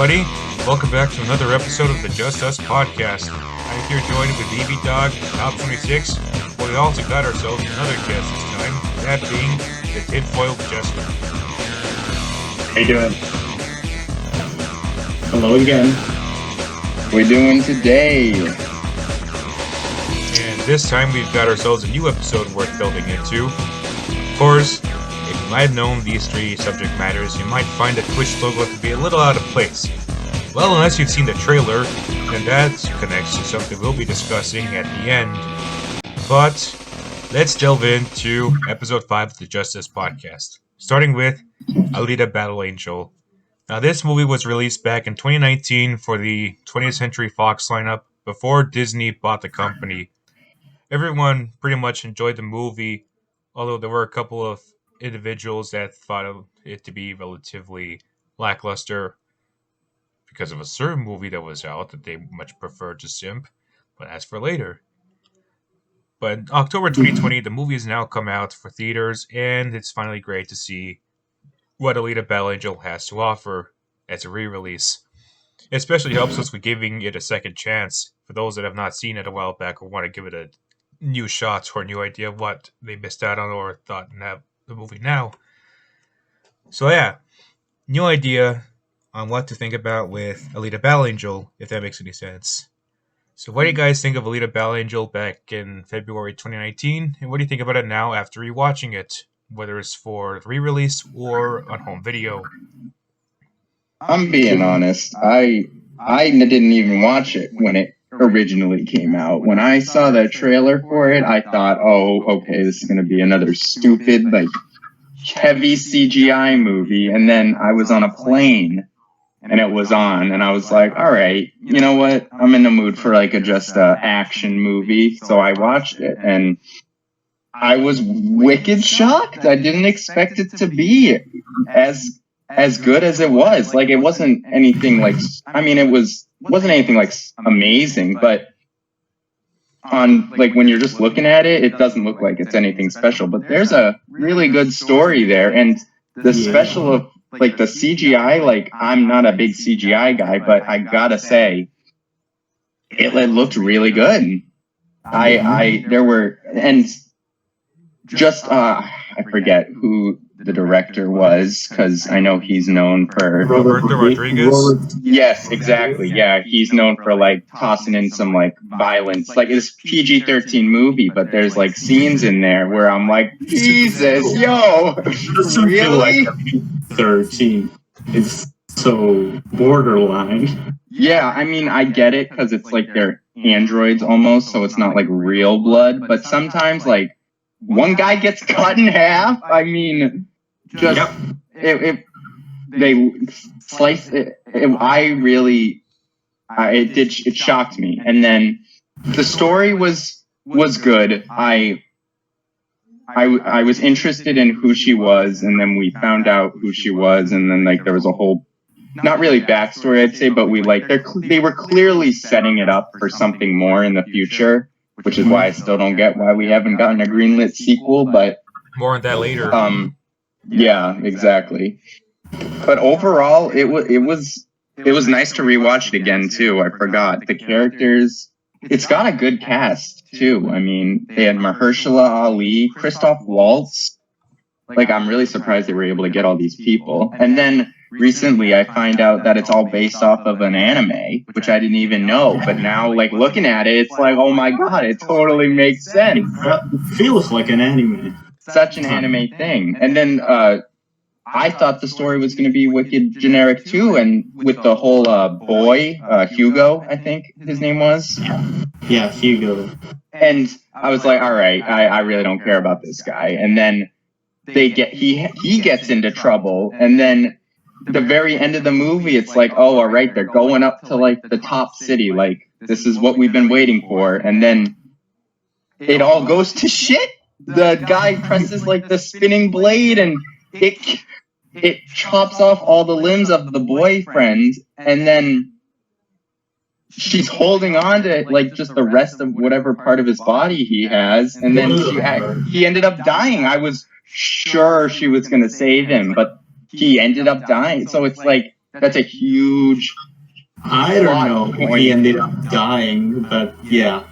everybody. Welcome back to another episode of the Justus Podcast. I'm here joined with Evdawg, Top 26. We also got ourselves another guest this time, that being the Tinfoiled Jester. How you doing? Hello again. What we doing today? And this time we've got ourselves a new episode worth delving into. Of course, if you might have known these three subject matters, you might find the Twitch logo to be a little out of place. Well, unless you've seen the trailer, then that connects to something we'll be discussing at the end. But let's delve into episode 5 of the Justus Podcast, starting with Alita Battle Angel. Now, this movie was released back in 2019 for the 20th Century Fox lineup before Disney bought the company. Everyone pretty much enjoyed the movie, although there were a couple of individuals that thought it to be relatively lackluster because of a certain movie that was out that they much preferred to simp, but as for later. But in October 2020, the movie has now come out for theaters, and it's finally great to see what Alita Battle Angel has to offer as a re-release. It especially helps us with giving it a second chance for those that have not seen it a while back or want to give it a new shot or a new idea of what they missed out on or thought in the movie now. So yeah, new idea on what to think about with Alita Battle Angel, if that makes any sense. So what do you guys think of Alita Battle Angel back in February 2019, and what do you think about it now after rewatching it, whether it's for re-release or on home video? I'm being honest. I didn't even watch it when it originally came out. When I saw that trailer for it, I thought, oh, okay, this is going to be another stupid, heavy CGI movie. And then I was on a plane and it was on and I was like, all right, you know what? I'm in the mood for just a action movie. So I watched it and I was wicked shocked. I didn't expect it to be as good as it was. It wasn't anything wasn't anything amazing, but on when you're just looking at it, it doesn't look like it's anything special. But there's a really good story there, and the special of the CGI. I'm not a big CGI guy, but I gotta say, it looked really good. I forget who the director was, because I know he's known for Roberto Rodriguez. Yes, exactly. Yeah, he's known for tossing in some violence. It's PG-13 movie, but there's scenes in there where I'm like, Jesus, yo, really? 13. It's so borderline. Yeah, I get it because it's they're androids almost, so it's not real blood. But sometimes one guy gets cut in half. They sliced it. It shocked me. And then the story was good. I was interested in who she was, and then we found out who she was, and then there was a whole, not really backstory, I'd say, but they were clearly setting it up for something more in the future, which is why I still don't get why we haven't gotten a greenlit sequel, but more on that later. Yeah, exactly. But overall, it was nice to rewatch it again too. I forgot the characters. It's got a good cast too. They had Mahershala Ali, Christoph Waltz. I'm really surprised they were able to get all these people. And then recently, I find out that it's all based off of an anime, which I didn't even know. But now, looking at it, it's oh my god, it totally makes sense. It feels like an anime. Such an anime thing. And then I thought the story was going to be wicked generic too, and with the whole boy, Hugo, I think his name was. Yeah, Hugo. And I was like, all right, I really don't care about this guy. And then he gets into trouble, and then the very end of the movie, it's oh, all right, they're going up to the top city, this is what we've been waiting for, and then it all goes to shit. The guy presses the spinning blade, and it chops off all the limbs of the boyfriend, and then she's holding on to just the rest of whatever part of his body he has, and then he ended up dying. I was sure she was going to save him, but he ended up dying. So it's That's a huge. I don't Plot know. point. He ended up dying, but yeah.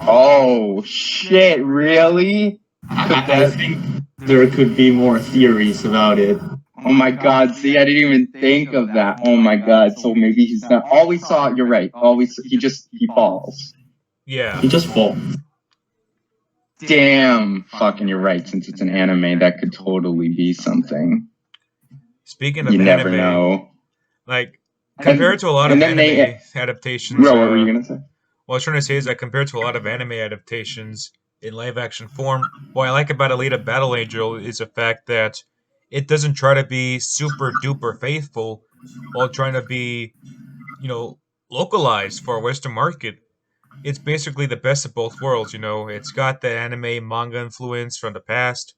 Oh shit! Really? I think there could be more theories about it. Oh my god! See, I didn't even think of that. Oh my god! So maybe he's not. All we saw. You're right. He falls. Yeah. He just falls. Damn. Fucking, you're right. Since it's an anime, that could totally be something. Speaking of You anime, never know. like compared to a lot of and then anime adaptations, Bro, what were you gonna say? what I was trying to say is that compared to a lot of anime adaptations in live action form, what I like about Alita Battle Angel is the fact that it doesn't try to be super duper faithful while trying to be, localized for a Western market. It's basically the best of both worlds, It's got the anime manga influence from the past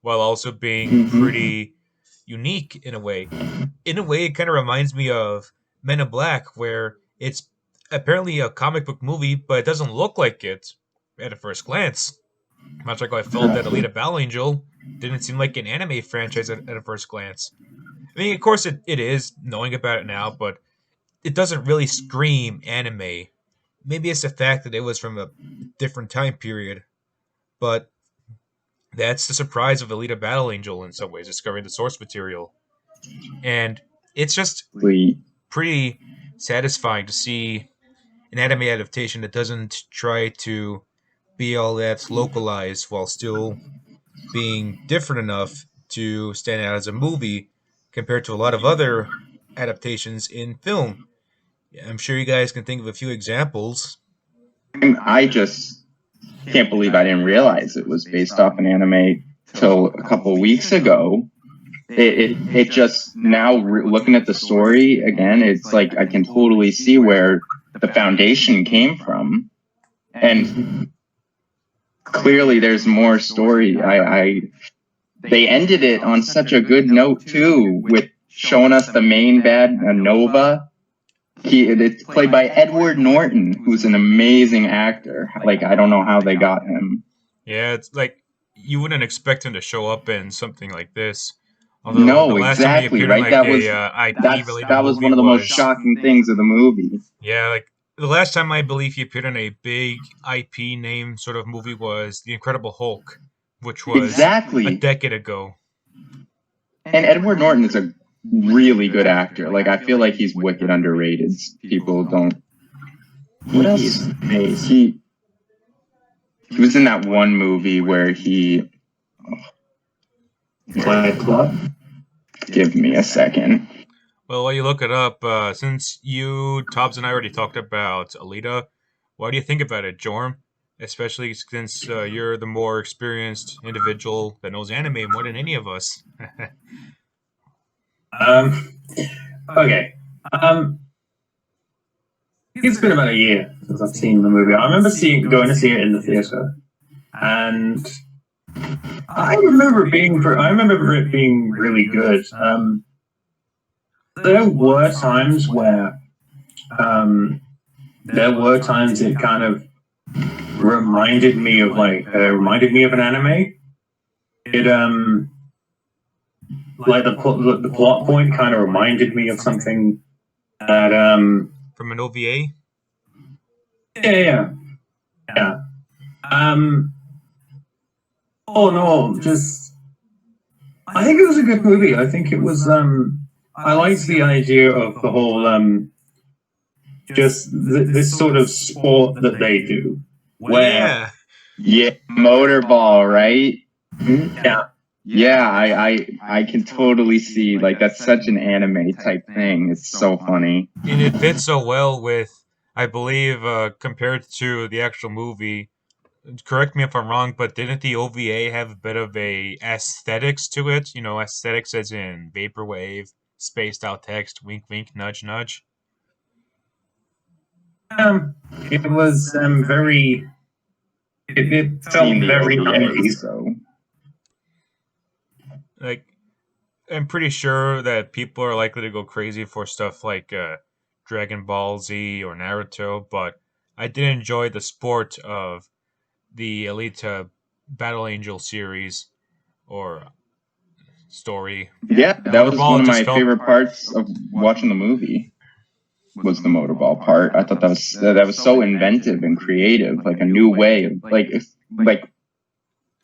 while also being pretty unique in a way. In a way, it kind of reminds me of Men in Black, where it's apparently a comic book movie, but it doesn't look like it at a first glance. Much like I felt that Alita Battle Angel didn't seem like an anime franchise at a first glance. I mean, of course, it is, knowing about it now, but it doesn't really scream anime. Maybe it's the fact that it was from a different time period, but that's the surprise of Alita Battle Angel in some ways, discovering the source material. And it's just pretty satisfying to see an anime adaptation that doesn't try to be all that localized while still being different enough to stand out as a movie compared to a lot of other adaptations in film. I'm sure you guys can think of a few examples. I just can't believe I didn't realize it was based off an anime till a couple weeks ago. It just now looking at the story again, it's like I can totally see where the foundation came from, and clearly there's more story. They ended it on such a good note too, with showing us the main bad, Nova. It's played by Edward Norton, who's an amazing actor. Like, I don't know how they got him. Yeah, it's like you wouldn't expect him to show up in something like this. Although no, exactly, right? That was one of the most shocking things of the movie. Yeah, like the last time I believe he appeared in a big IP name sort of movie was The Incredible Hulk, which was a decade ago. And Edward Norton is a really good actor. Like, I feel like he's wicked underrated. People don't. What else? He was in that one movie where he. Fight Club? Give me a second. Well, while you look it up, since you, Tobbs, and I already talked about Alita, what do you think about it, Jorm? Especially since you're the more experienced individual that knows anime more than any of us. Okay. It's been about a year since I've seen the movie. I remember going to see it in the theater, and I remember it being really good. There were times where it kind of reminded me of an anime. It like the plot point kind of reminded me of something that from an OVA. Yeah. Oh no, I think it was a good movie. I think it was I liked the idea of the whole this sort of sport that they do. Where motorball, right? Yeah. Yeah, I can totally see, like, that's such an anime type thing. It's so funny. And it fits so well with, I believe, compared to the actual movie. Correct me if I'm wrong, but didn't the OVA have a bit of a aesthetics to it? Aesthetics as in vaporwave, spaced out text, wink wink, nudge nudge. It was very. It felt very 90s. So. Like, I'm pretty sure that people are likely to go crazy for stuff like Dragon Ball Z or Naruto, but I did enjoy the sport of the Alita Battle Angel series, or story. Yeah, that was Motorball one of just my felt- favorite parts of watching the movie. Was the motorball part? I thought that was so inventive and creative, like a new way of like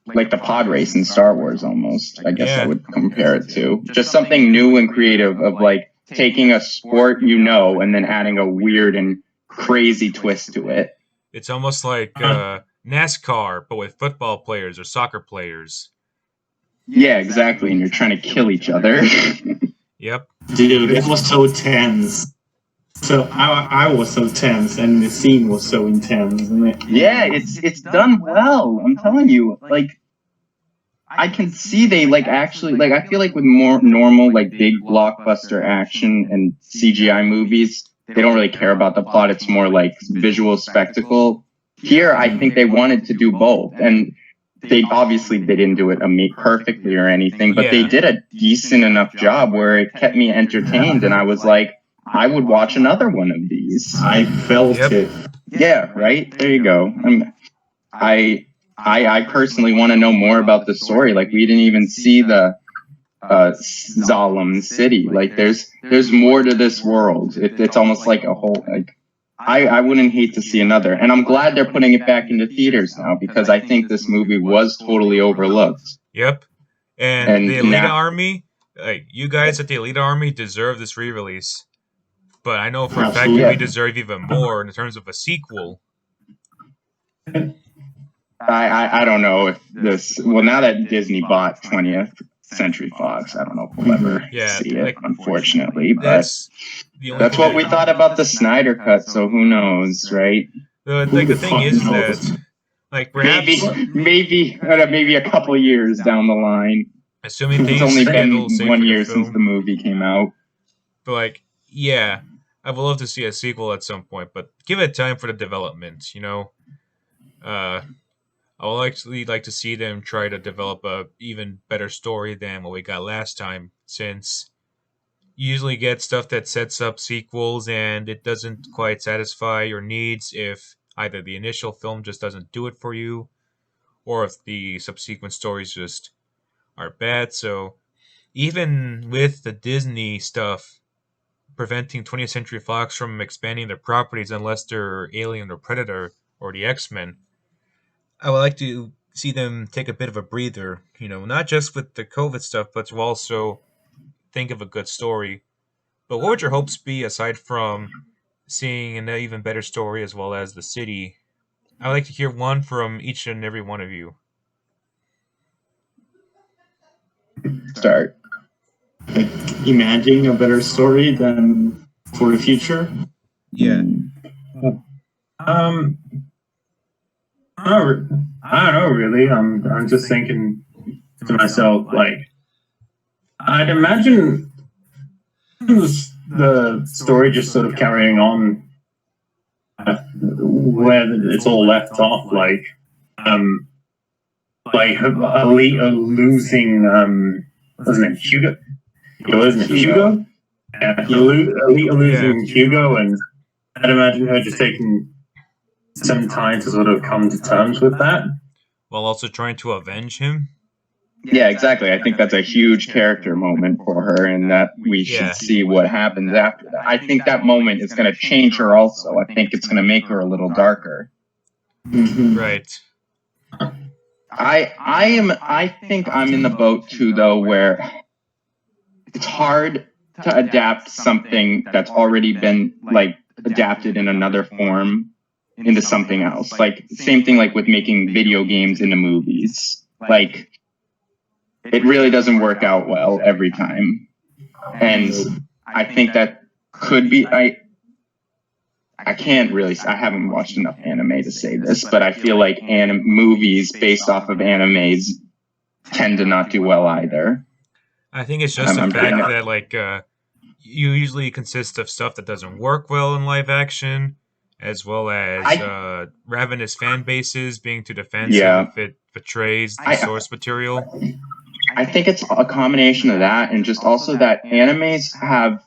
the pod race in Star Wars almost. I guess I would compare it to just something new and creative of like taking a sport and then adding a weird and crazy twist to it. It's almost like NASCAR, but with football players or soccer players. Yeah, exactly. And you're trying to kill each other. Yep. Dude, it was so tense. So I was so tense, and the scene was so intense. And Yeah, it's done well. I'm telling you, like I can see they like actually like I feel like with more normal like big blockbuster action and CGI movies, they don't really care about the plot. It's more like visual spectacle. Here, I think they wanted to do both, and they didn't do it perfectly or anything, but they did a decent enough job where it kept me entertained, and I was like, I would watch another one of these. I felt it. Yeah, right? There you go. I personally want to know more about the story. Like, we didn't even see the Zalem city. Like, there's more to this world. It's almost like a whole, like, I wouldn't hate to see another. And I'm glad they're putting it back into theaters now, because I think this movie was totally overlooked. Yep. And the Alita Army, like, you guys at the Alita Army deserve this re-release. But I know for a fact that we deserve even more in terms of a sequel. I don't know if this... Well, now that Disney bought 20th Century Fox, I don't know if we'll ever see it, unfortunately. But that's what we thought about the Snyder Cut, so who knows, right? Like, the thing is that... Like, perhaps... Maybe a couple years down the line. Assuming things... It's only been 1 year since the movie came out. But, like, yeah... I would love to see a sequel at some point, but give it time for the development, you know? I would actually like to see them try to develop a even better story than what we got last time, since you usually get stuff that sets up sequels and it doesn't quite satisfy your needs if either the initial film just doesn't do it for you, or if the subsequent stories just are bad. So even with the Disney stuff preventing 20th Century Fox from expanding their properties unless they're Alien or Predator or the X-Men, I would like to see them take a bit of a breather, you know, not just with the COVID stuff, but to also think of a good story. But what would your hopes be aside from seeing an even better story as well as the city? I'd like to hear one from each and every one of you. Start. Like, imagining a better story than for the future? Yeah. I don't know, really. I'm just thinking to myself, like, I'd imagine the story just sort of carrying on where it's all left off, like Alita losing, wasn't it Hugo? Wasn't it Hugo? Yeah, Alita losing Hugo, and I'd imagine her just taking some time to sort of come to terms with that. While also trying to avenge him? Yeah, exactly. I think that's a huge character moment for her, and that we should see what happens after that. I think that moment is going to change her also. I think it's going to make her a little darker. Mm-hmm. Right. I think I'm in the boat too, though, where it's hard to adapt something that's already been like adapted in another form into something else. Like, same thing like with making video games into movies. Like, it really doesn't work out well every time. And I think that could be, I haven't watched enough anime to say this, but I feel like movies based off of animes tend to not do well either. I think it's just the fact that, like, you usually consist of stuff that doesn't work well in live action, as well as ravenous fan bases being too defensive if it betrays the source material. I think it's a combination of that, and just also that animes have,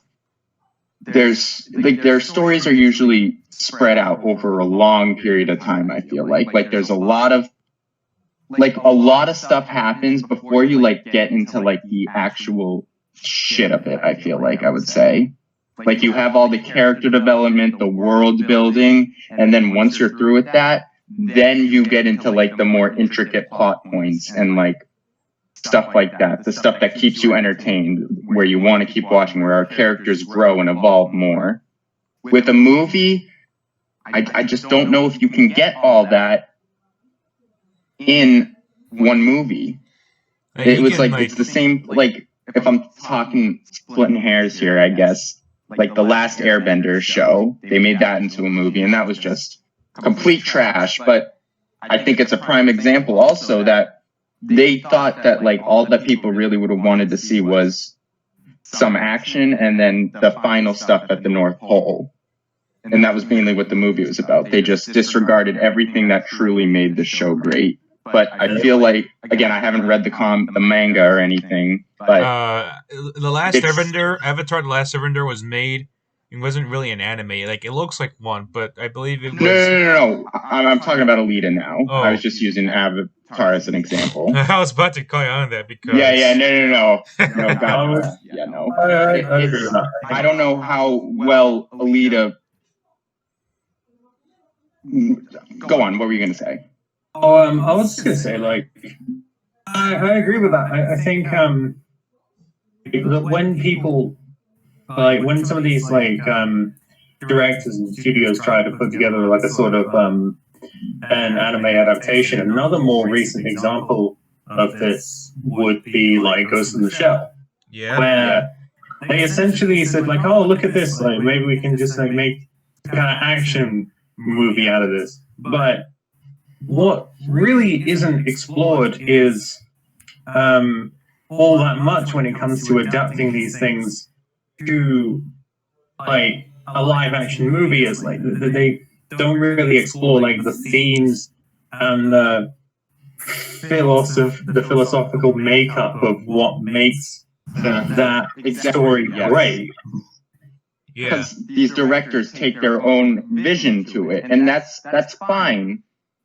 their stories are usually spread out over a long period of time, I feel like. Like, there's a lot of like a lot of stuff happens before you like get into like the actual shit of it. I feel like I would say. Like you have all the character development, the world building, and then once you're through with that, then you get into like the more intricate plot points and like stuff like that. The stuff that keeps you entertained, where you want to keep watching, where our characters grow and evolve more. With a movie, I just don't know if you can get all that in one movie. It was like, it's the same, like, if I'm talking splitting hairs here, I guess. Like the last Airbender show, they made that into a movie, and that was just complete trash. But I think it's a prime example also that they thought that like all that people really would have wanted to see was some action and then the final stuff at the North Pole. And that was mainly what the movie was about. They just disregarded everything that truly made the show great. But I feel like, again, I haven't read the manga or anything, but the last Airbender, Avatar: The Last Airbender was made. It wasn't really an anime. Like it looks like one, but I believe it was. No. I'm talking about Alita now. Oh. I was just using Avatar as an example. I was about to call you on that because. No. God, no. I don't know how well Alita. Go on. What were you going to say? Oh, I was just gonna say, like, I agree with that. I think that when people, like, when some of these like directors and studios try to put together like a sort of an anime adaptation, another more recent example of this would be like Ghost in the Shell, where they essentially said like, oh, look at this, like maybe we can just like make a kind of action movie out of this, but what really isn't explored is all that much when it comes to adapting these things to like a live action movie. Is like they don't really explore like the themes and the philosophical makeup of what makes that story great. Because these directors take their own vision to it, and that's fine.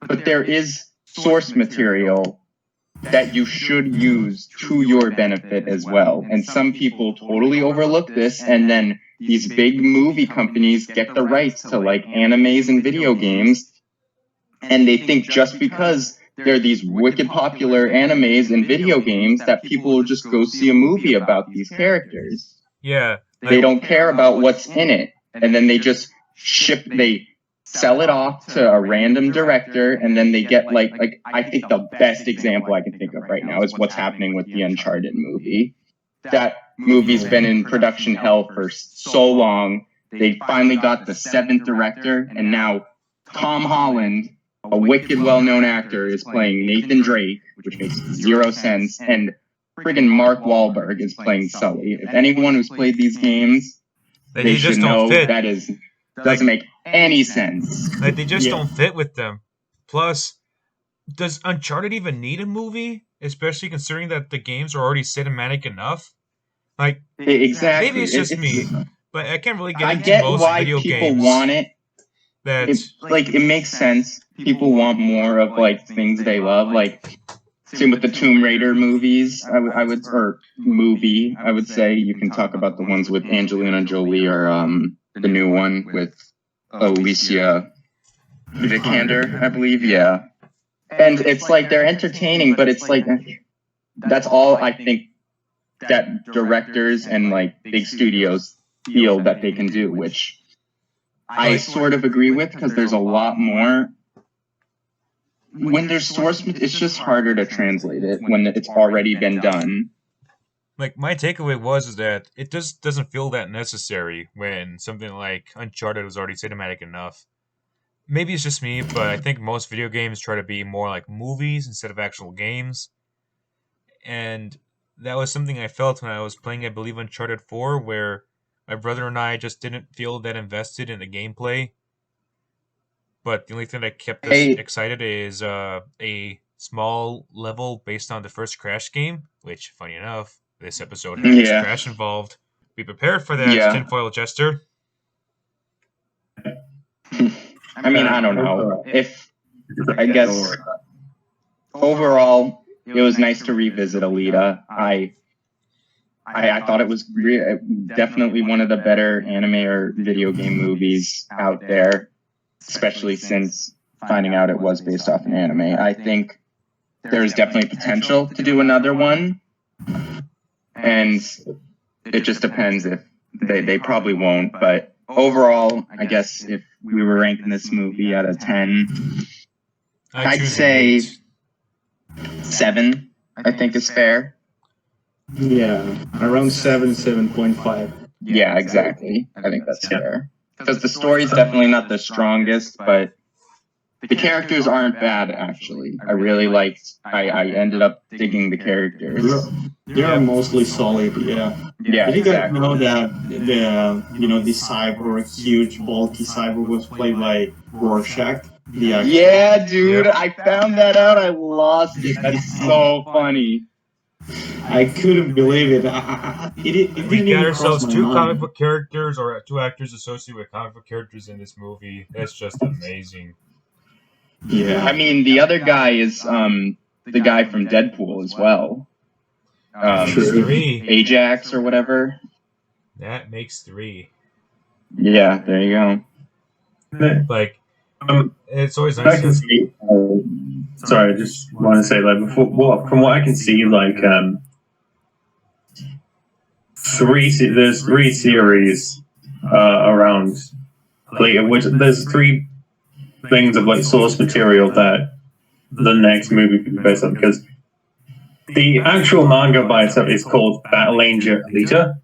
But there is source material that you should use to your benefit as well. And some people totally overlook this, and then these big movie companies get the rights to like animes and video games, and they think just because there are these wicked popular animes and video games that people will just go see a movie about these characters. Yeah. They don't care about what's in it, and then they just they sell it off to a random director, and then they get like I think the best example I can think of right now is what's happening with the Uncharted movie. That movie's been in production hell for so long. They finally got the 7th director, and now Tom Holland, a wicked well-known actor, is playing Nathan Drake, which makes 0 sense, and friggin' Mark Wahlberg is playing Sully. If anyone who's played these games, they should know that doesn't make any sense. Like they just don't fit with them. Plus, does Uncharted even need a movie? Especially considering that the games are already cinematic enough. Like exactly. Maybe it's just me, but I can't really get into most video games. I get why people want it. It makes sense. People want more of like things they love. Like same with the Tomb Raider movies. I would say you can talk about the ones with Angelina Jolie or the new one with Alicia Vikander, I believe. Yeah. And it's like they're entertaining, but it's like that's all I think that directors and like big studios feel that they can do, which I sort of agree with because there's a lot more. When there's source, it's just harder to translate it when it's already been done. Like my takeaway was that it just doesn't feel that necessary when something like Uncharted was already cinematic enough. Maybe it's just me, but I think most video games try to be more like movies instead of actual games. And that was something I felt when I was playing, I believe, Uncharted 4, where my brother and I just didn't feel that invested in the gameplay. But the only thing that kept us excited is a small level based on the first Crash game, which, funny enough, this episode has Crash involved. Be prepared for that, Tinfoiled Jester. I mean, I don't know. I guess overall, it was nice to revisit Alita. I thought it was definitely one of the better anime or video game movies out there, especially since finding out it was based off an anime. I think there's definitely potential to do another one, and it just depends if they probably won't. But overall, I guess if we were ranking this movie out of 10, I'd say 7, I think is fair. Yeah, around 7.5. Yeah, exactly. I think that's fair. Because the story's definitely not the strongest, but the characters aren't bad, actually. I really liked, I ended up digging the characters. They're mostly solid, yeah. Yeah, Did you guys exactly. know that the cyborg, huge, bulky cyborg was played by Rorschach? Yeah, dude, I found that out. I lost it. That's so funny. I couldn't believe it. It didn't We even got cross ourselves my 2 mind. comic book characters, or 2 actors associated with comic book characters in this movie. That's just amazing. Yeah. I mean, the other guy is the guy from Deadpool as well. True. 3. Ajax or whatever. That makes 3. Yeah, there you go. Like, it's always I nice can to see. Sorry, I just want to say, like, from what I can see, like, there's 3 series around Alita, which there's 3 things of like source material that the next movie could be based on, because the actual manga by itself is called Battle Angel Alita,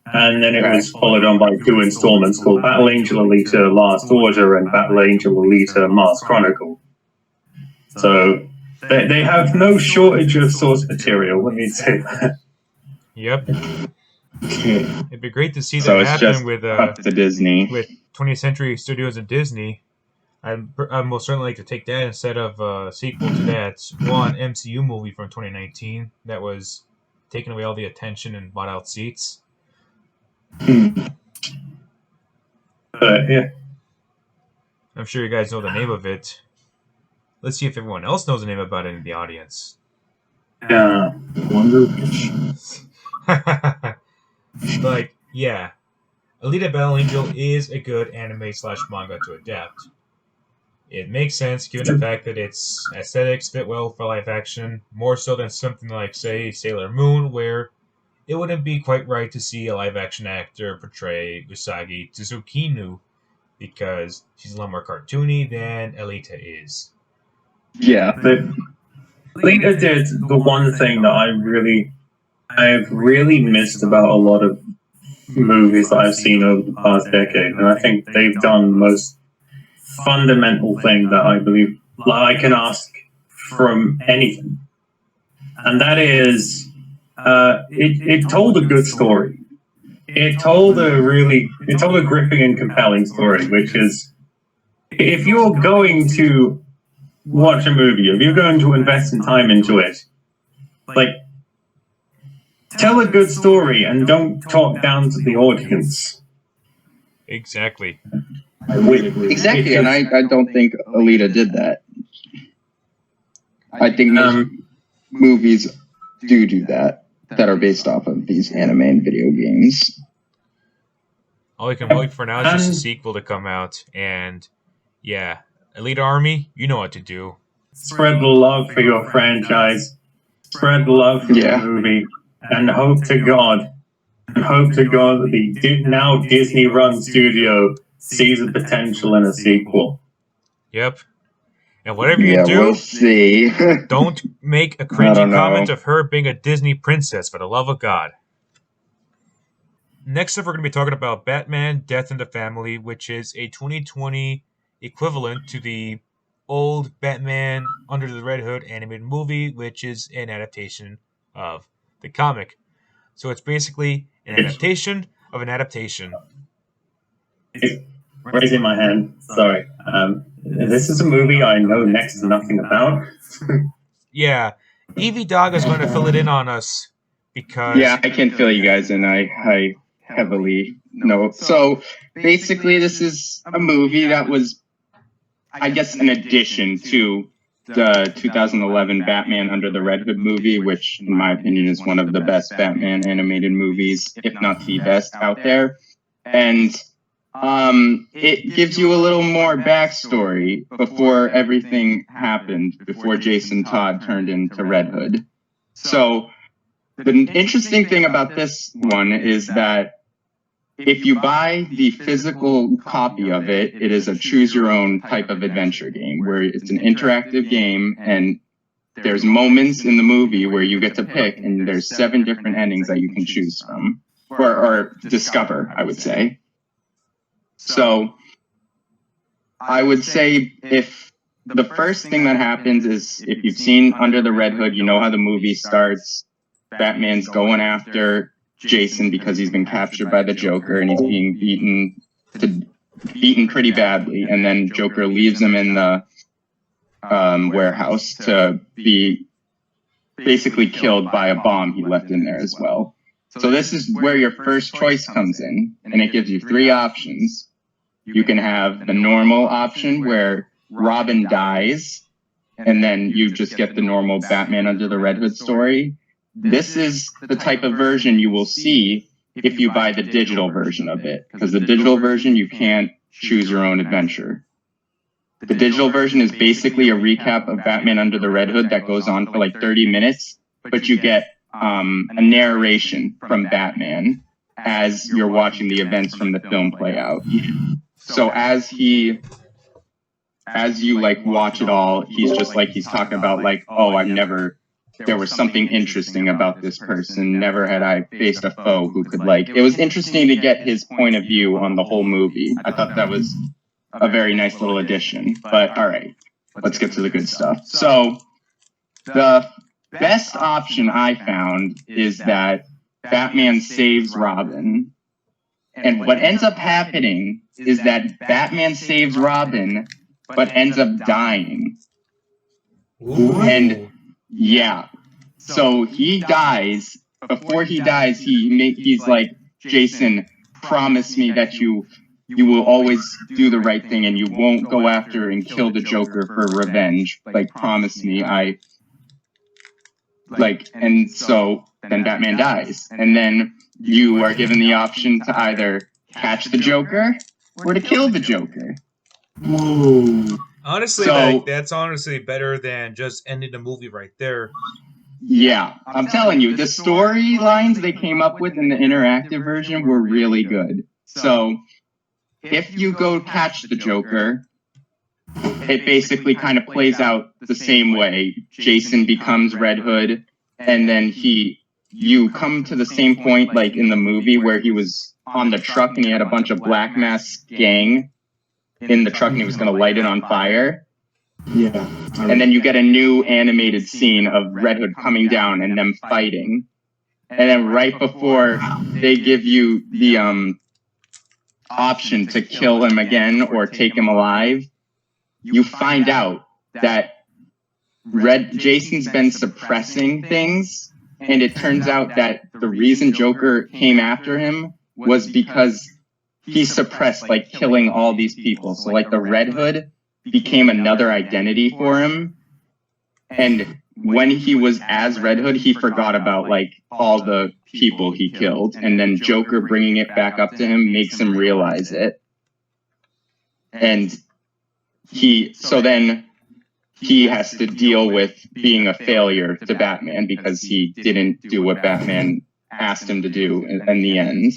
and then it was followed on by 2 installments called Battle Angel Alita Last Order and Battle Angel Alita Last Chronicle. So they have no shortage of source material, let me say that. Yep. Okay. It'd be great to see So that it's happen just with up to Disney. 20th Century Studios and Disney. I'd most certainly like to take that instead of a sequel to that one MCU movie from 2019 that was taking away all the attention and bought out seats. But yeah. I'm sure you guys know the name of it. Let's see if everyone else knows the name about it in the audience. Wonder Witch. Like, yeah. Alita Battle Angel is a good anime/manga to adapt. It makes sense given the fact that its aesthetics fit well for live action, more so than something like, say, Sailor Moon, where it wouldn't be quite right to see a live action actor portray Usagi Tsukinu, because she's a lot more cartoony than Alita is. Yeah. But Alita did the one thing that I've really missed about a lot of movies that I've seen over the past decade, and I think they've done the most fundamental thing that I believe I can ask from anything, and that is it told a good story. It told a gripping and compelling story, which is, if you're going to watch a movie, if you're going to invest some time into it, like, tell a good story and don't talk down to the audience. Exactly. I would agree. Exactly, and I don't think Alita did that. I think most movies do that are based off of these anime and video games. All we can wait for now is just a sequel to come out, and yeah, Elite Army, you know what to do. Spread the love for your franchise. Spread the love for your movie. And hope to God that the now Disney-run studio sees the potential in a sequel. Yep. And whatever you do, we'll see. don't make a cringy comment of her being a Disney princess, for the love of God. Next up, we're going to be talking about Batman Death in the Family, which is a 2020 equivalent to the old Batman Under the Red Hood animated movie, which is an adaptation of the comic. So it's basically an adaptation of an adaptation. Raising my hand, sorry. This is a movie I know next to nothing about. Yeah, Evdawg is going to fill it in on us because... Yeah, I can fill you guys in. I heavily know. So basically, this is a movie that was, I guess, an addition to the 2011 Batman Under the Red Hood movie, which in my opinion is one of the best Batman animated movies, if not the best out there. And it gives you a little more backstory before everything happened, before Jason Todd turned into Red Hood. So the interesting thing about this one is that if you buy the physical copy of it, it is a choose-your-own type of adventure game where it's an interactive game, and there's moments in the movie where you get to pick, and there's 7 different endings that you can choose from, or discover, I would say. So I would say if the first thing that happens is, if you've seen Under the Red Hood, you know how the movie starts. Batman's going after Jason because he's been captured by the Joker and he's being beaten pretty badly, and then Joker leaves him in the warehouse to be basically killed by a bomb he left in there as well. So this is where your first choice comes in, and it gives you 3 options. You can have the normal option where Robin dies, and then you just get the normal Batman Under the Red Hood story. This is the type of version you will see if you buy the digital version of it, because the digital version, you can't choose your own adventure. The digital version is basically a recap of Batman Under the Red Hood that goes on for like 30 minutes, but you get a narration from Batman as you're watching the events from the film play out. So as you like watch it all, he's just like, he's talking about like, oh, there was something interesting about this person. Never had I faced a foe who could like, it was interesting to get his point of view on the whole movie. I thought that was a very nice little addition, but all right, let's get to the good stuff. So the best option I found is that Batman saves Robin. And what ends up happening is that Batman saves Robin, but ends up dying. Ooh. And yeah, so he dies. Before he dies, he's like, Jason, promise me that you will always do the right thing and you won't go after and kill the Joker for revenge. Like, promise me. And so then Batman dies. And then you are given the option to either catch the Joker or to kill the Joker. Whoa. Honestly, So- that's honestly better than just ending the movie right there. Yeah, I'm telling you, the storylines they came up with in the interactive version were really good. So, if you go catch the Joker, it basically kind of plays out the same way. Jason becomes Red Hood, and then you come to the same point like in the movie where he was on the truck and he had a bunch of Black Mask gang in the truck and he was going to light it on fire. Yeah. And then you get a new animated scene of Red Hood coming down and them fighting. And then right before they give you the option to kill him again or take him alive, you find out that Jason's been suppressing things, and it turns out that the reason Joker came after him was because he suppressed like killing all these people. So like the Red Hood became another identity for him. And when he was as Red Hood, he forgot about like all the people he killed. And then Joker bringing it back up to him makes him realize it. And then he has to deal with being a failure to Batman because he didn't do what Batman asked him to do in the end.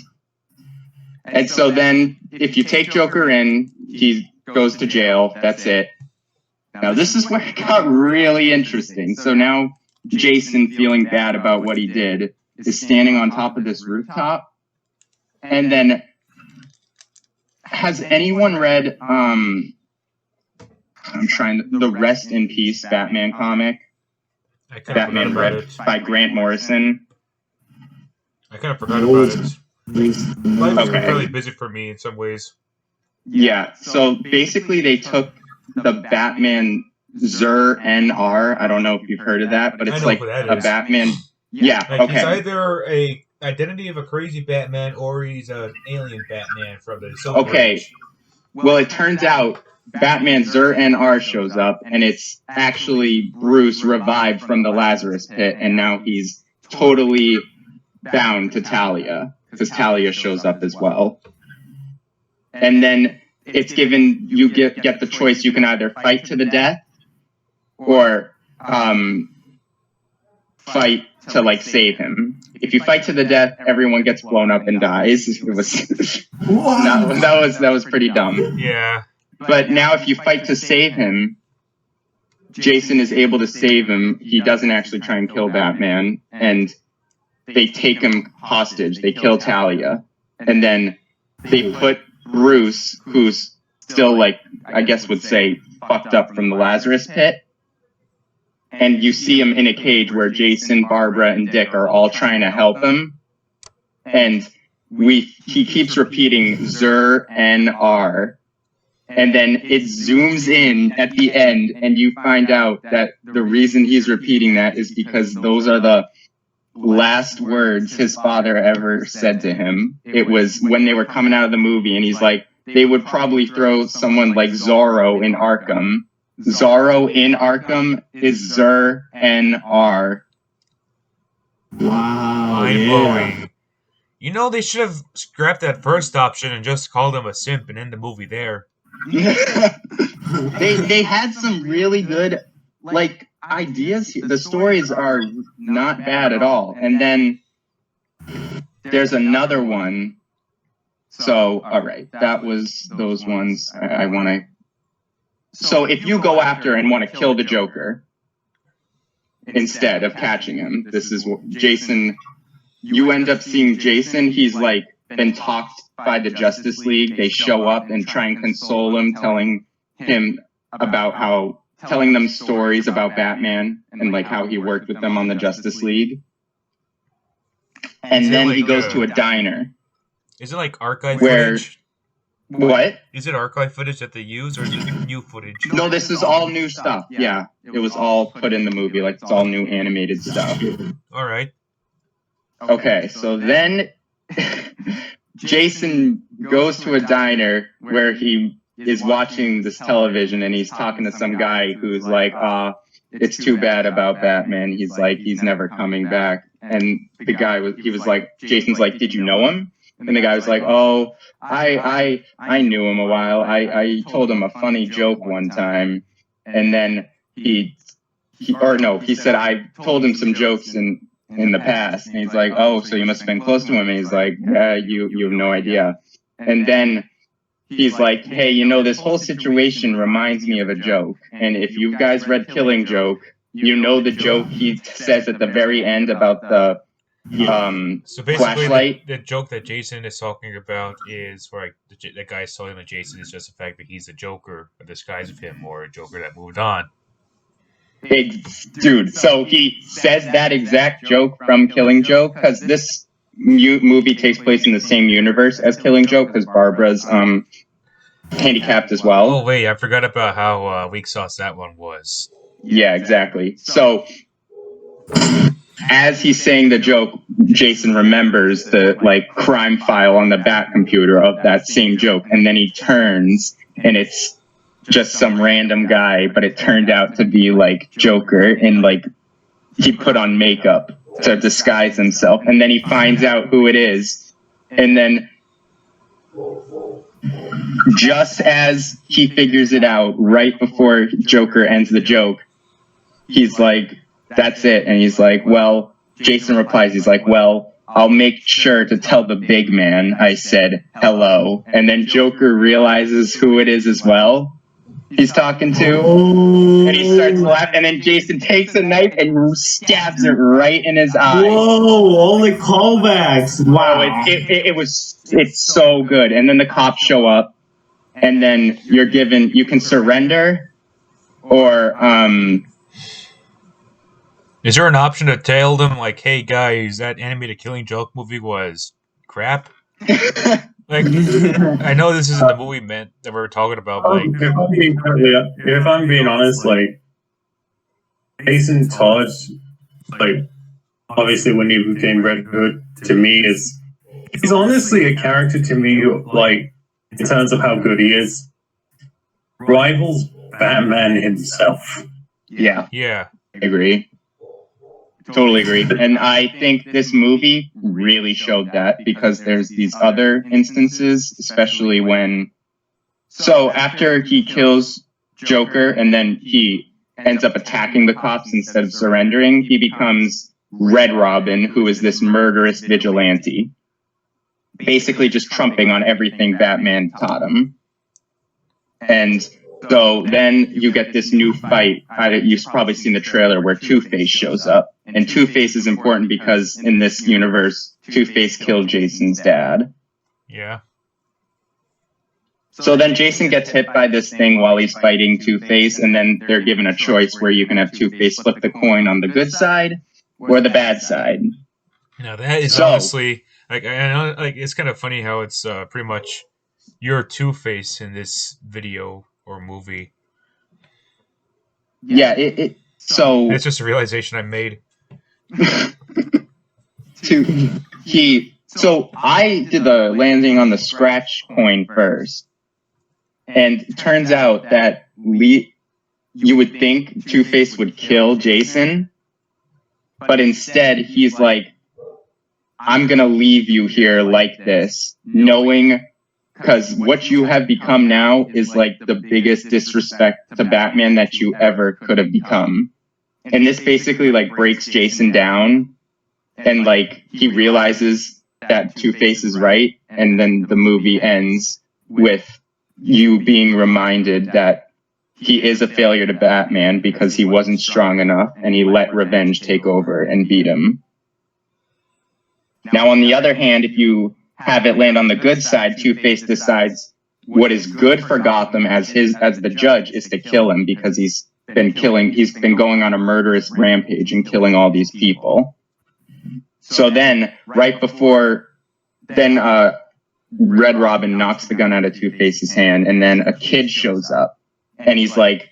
And so then, if you take Joker in, he goes to jail. That's it. Now, this is where it got really interesting. So now, Jason, feeling bad about what he did, is standing on top of this rooftop. And then, has anyone read, the Rest in Peace Batman comic? I kind of Batman forgot about it. by Grant Morrison. I kind of forgot about it. Life was Okay. really busy for me in some ways. Yeah, so basically they took the Batman Zur-NR. I don't know if you've heard of that, but I it's know like who that a is. Batman. Yeah, Like, he's okay. either a identity of a crazy Batman or he's an alien Batman from the Silver Okay. Age. Well, it turns out Batman Zur-En-Arrh shows up, and it's actually Bruce revived from the Lazarus pit, and now he's totally bound to Talia, because Talia shows up as well. And then it's given, you get the choice, you can either fight to the death, or fight to like save him. If you fight to the death, everyone gets blown up and dies. It was that was pretty dumb. Yeah. But now if you fight to save him, Jason is able to save him. He doesn't actually try and kill Batman, and they take him hostage. They kill Talia, and then they put Bruce, who's still like, I guess would say, fucked up from the Lazarus pit. And you see him in a cage where Jason, Barbara, and Dick are all trying to help him. And he keeps repeating Zur-En-Arrh. And then it zooms in at the end, and you find out that the reason he's repeating that is because those are the last words his father ever said to him. It was when they were coming out of the movie, and he's like, they would probably throw someone like Zorro in Arkham. Zorro in Arkham is Zur-En-Arrh. Wow. Mind-blowing. You know, they should have scrapped that first option and just called him a simp and end the movie there. They had some really good like ideas. The stories are not bad at all. And then there's another one. So, all right, that was those ones. I want to. So if you go after and want to kill the Joker instead of catching him, this is what Jason. You end up seeing Jason. He's like been talked by the Justice League. They show up and try and console him, telling them stories about Batman and like how he worked with them on the Justice League. And then he goes to a diner. Is it like archive footage? What? Is it archive footage that they use, or is it new footage? No, this is all new stuff. Yeah, it was all put in the movie. Like, it's all new animated stuff. All right. Okay, so then Jason goes to a diner where he is watching this television, and he's talking to some guy who's like, it's too bad about Batman. He's like, he's never coming back. And the guy was like, Jason's like, did you know him? And the guy was like, oh, I knew him a while. I told him a funny joke one time. And then he said, I told him some jokes in the past. And he's like, oh, so you must have been close to him. And he's like, yeah, you have no idea. And then he's like, hey, you know, this whole situation reminds me of a joke. And if you guys read Killing Joke, you know the joke he says at the very end about the so basically flashlight. The joke that Jason is talking about is for like the guy's telling that Jason is just the fact that he's a Joker, a disguise of him, or a Joker that moved on. Dude, so he says that exact joke from Killing Joke, because this movie takes place in the same universe as Killing Joke, because Barbara's handicapped as well. Oh wait, I forgot about how weak sauce that one was. Yeah, exactly. So as he's saying the joke, Jason remembers the like crime file on the Bat computer of that same joke, and then he turns, and it's just some random guy, but it turned out to be like Joker, and like he put on makeup to disguise himself, and then he finds out who it is, and then just as he figures it out, right before Joker ends the joke, he's like, that's it. And he's like, well, Jason replies, he's like, well, I'll make sure to tell the big man I said hello. And then Joker realizes who it is as well he's talking to. And he starts laughing. And then Jason takes a knife and stabs it right in his eye. Whoa, only callbacks. Wow. It's so good. And then the cops show up. And then you can surrender or, Is there an option to tell them, like, hey, guys, that animated Killing Joke movie was crap? Like, I know this isn't the movie that we're talking about, but, like... If I'm being honest, like, Jason Todd, like, obviously when he became Red Hood, to me, he's honestly a character to me, like, in terms of how good he is. rivals Batman himself. Yeah, Yeah. I agree. Totally agree. And I think this movie really showed that because there's these other instances, especially when. So after he kills Joker and then he ends up attacking the cops instead of surrendering, he becomes Red Robin, who is this murderous vigilante, basically just trumping on everything Batman taught him. And so then you get this new fight. You've probably seen the trailer where Two-Face shows up. And Two-Face is important because in this universe, Two-Face killed Jason's dad. Yeah. So then Jason gets hit by this thing while he's fighting Two-Face, and then they're given a choice where you can have Two-Face flip the coin on the good side or the bad side. Now that is honestly I know, it's kind of funny how it's pretty much your Two-Face in this video or movie. Yeah, so It's just a realization I made. So I did the landing on the scratch coin first, and it turns out that you would think Two-Face would kill Jason, but instead he's like, I'm gonna leave you here like this, knowing, because what you have become now is like the biggest disrespect to Batman that you ever could have become. And this basically like breaks Jason down, and like he realizes that Two-Face is right, and then the movie ends with you being reminded that he is a failure to Batman because he wasn't strong enough and he let revenge take over and beat him. Now, on the other hand, if you have it land on the good side, Two-Face decides what is good for Gotham as the judge is to kill him because he's been going on a murderous rampage and killing all these people. So then, right before, Red Robin knocks the gun out of Two-Face's hand, and then a kid shows up, and he's like,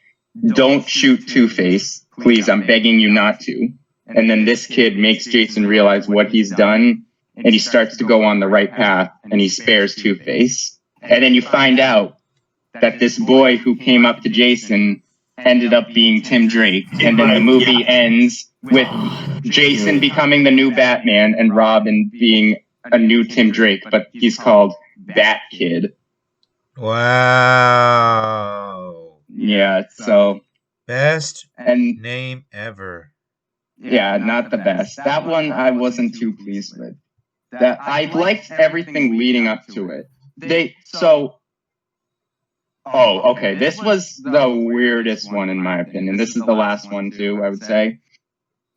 don't shoot Two-Face, please, I'm begging you not to. And then this kid makes Jason realize what he's done, and he starts to go on the right path, and he spares Two-Face. And then you find out that this boy who came up to Jason ended up being Tim Drake, and then the movie ends with Jason becoming the new Batman and Robin being a new Tim Drake, but he's called Bat Kid. Wow. Yeah, so Best and name ever. yeah, not the best. That one I wasn't too pleased with. That I liked everything leading up to it. Okay. This was the weirdest one in my opinion. This is the last one too, I would say.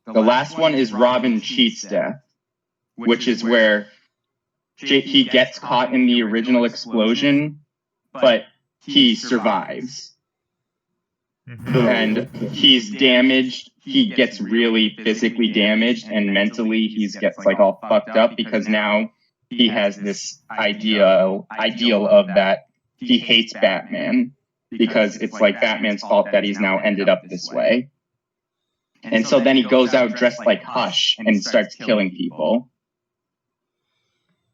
The last one is Robin Cheats Death, which is where he gets caught in the original explosion, but he survives. Mm-hmm. And he's damaged. He gets really physically damaged, and mentally he gets like all fucked up because now he has this ideal of that he hates Batman because it's like Batman's fault that he's now ended up this way. And so then he goes out dressed like Hush and starts killing people.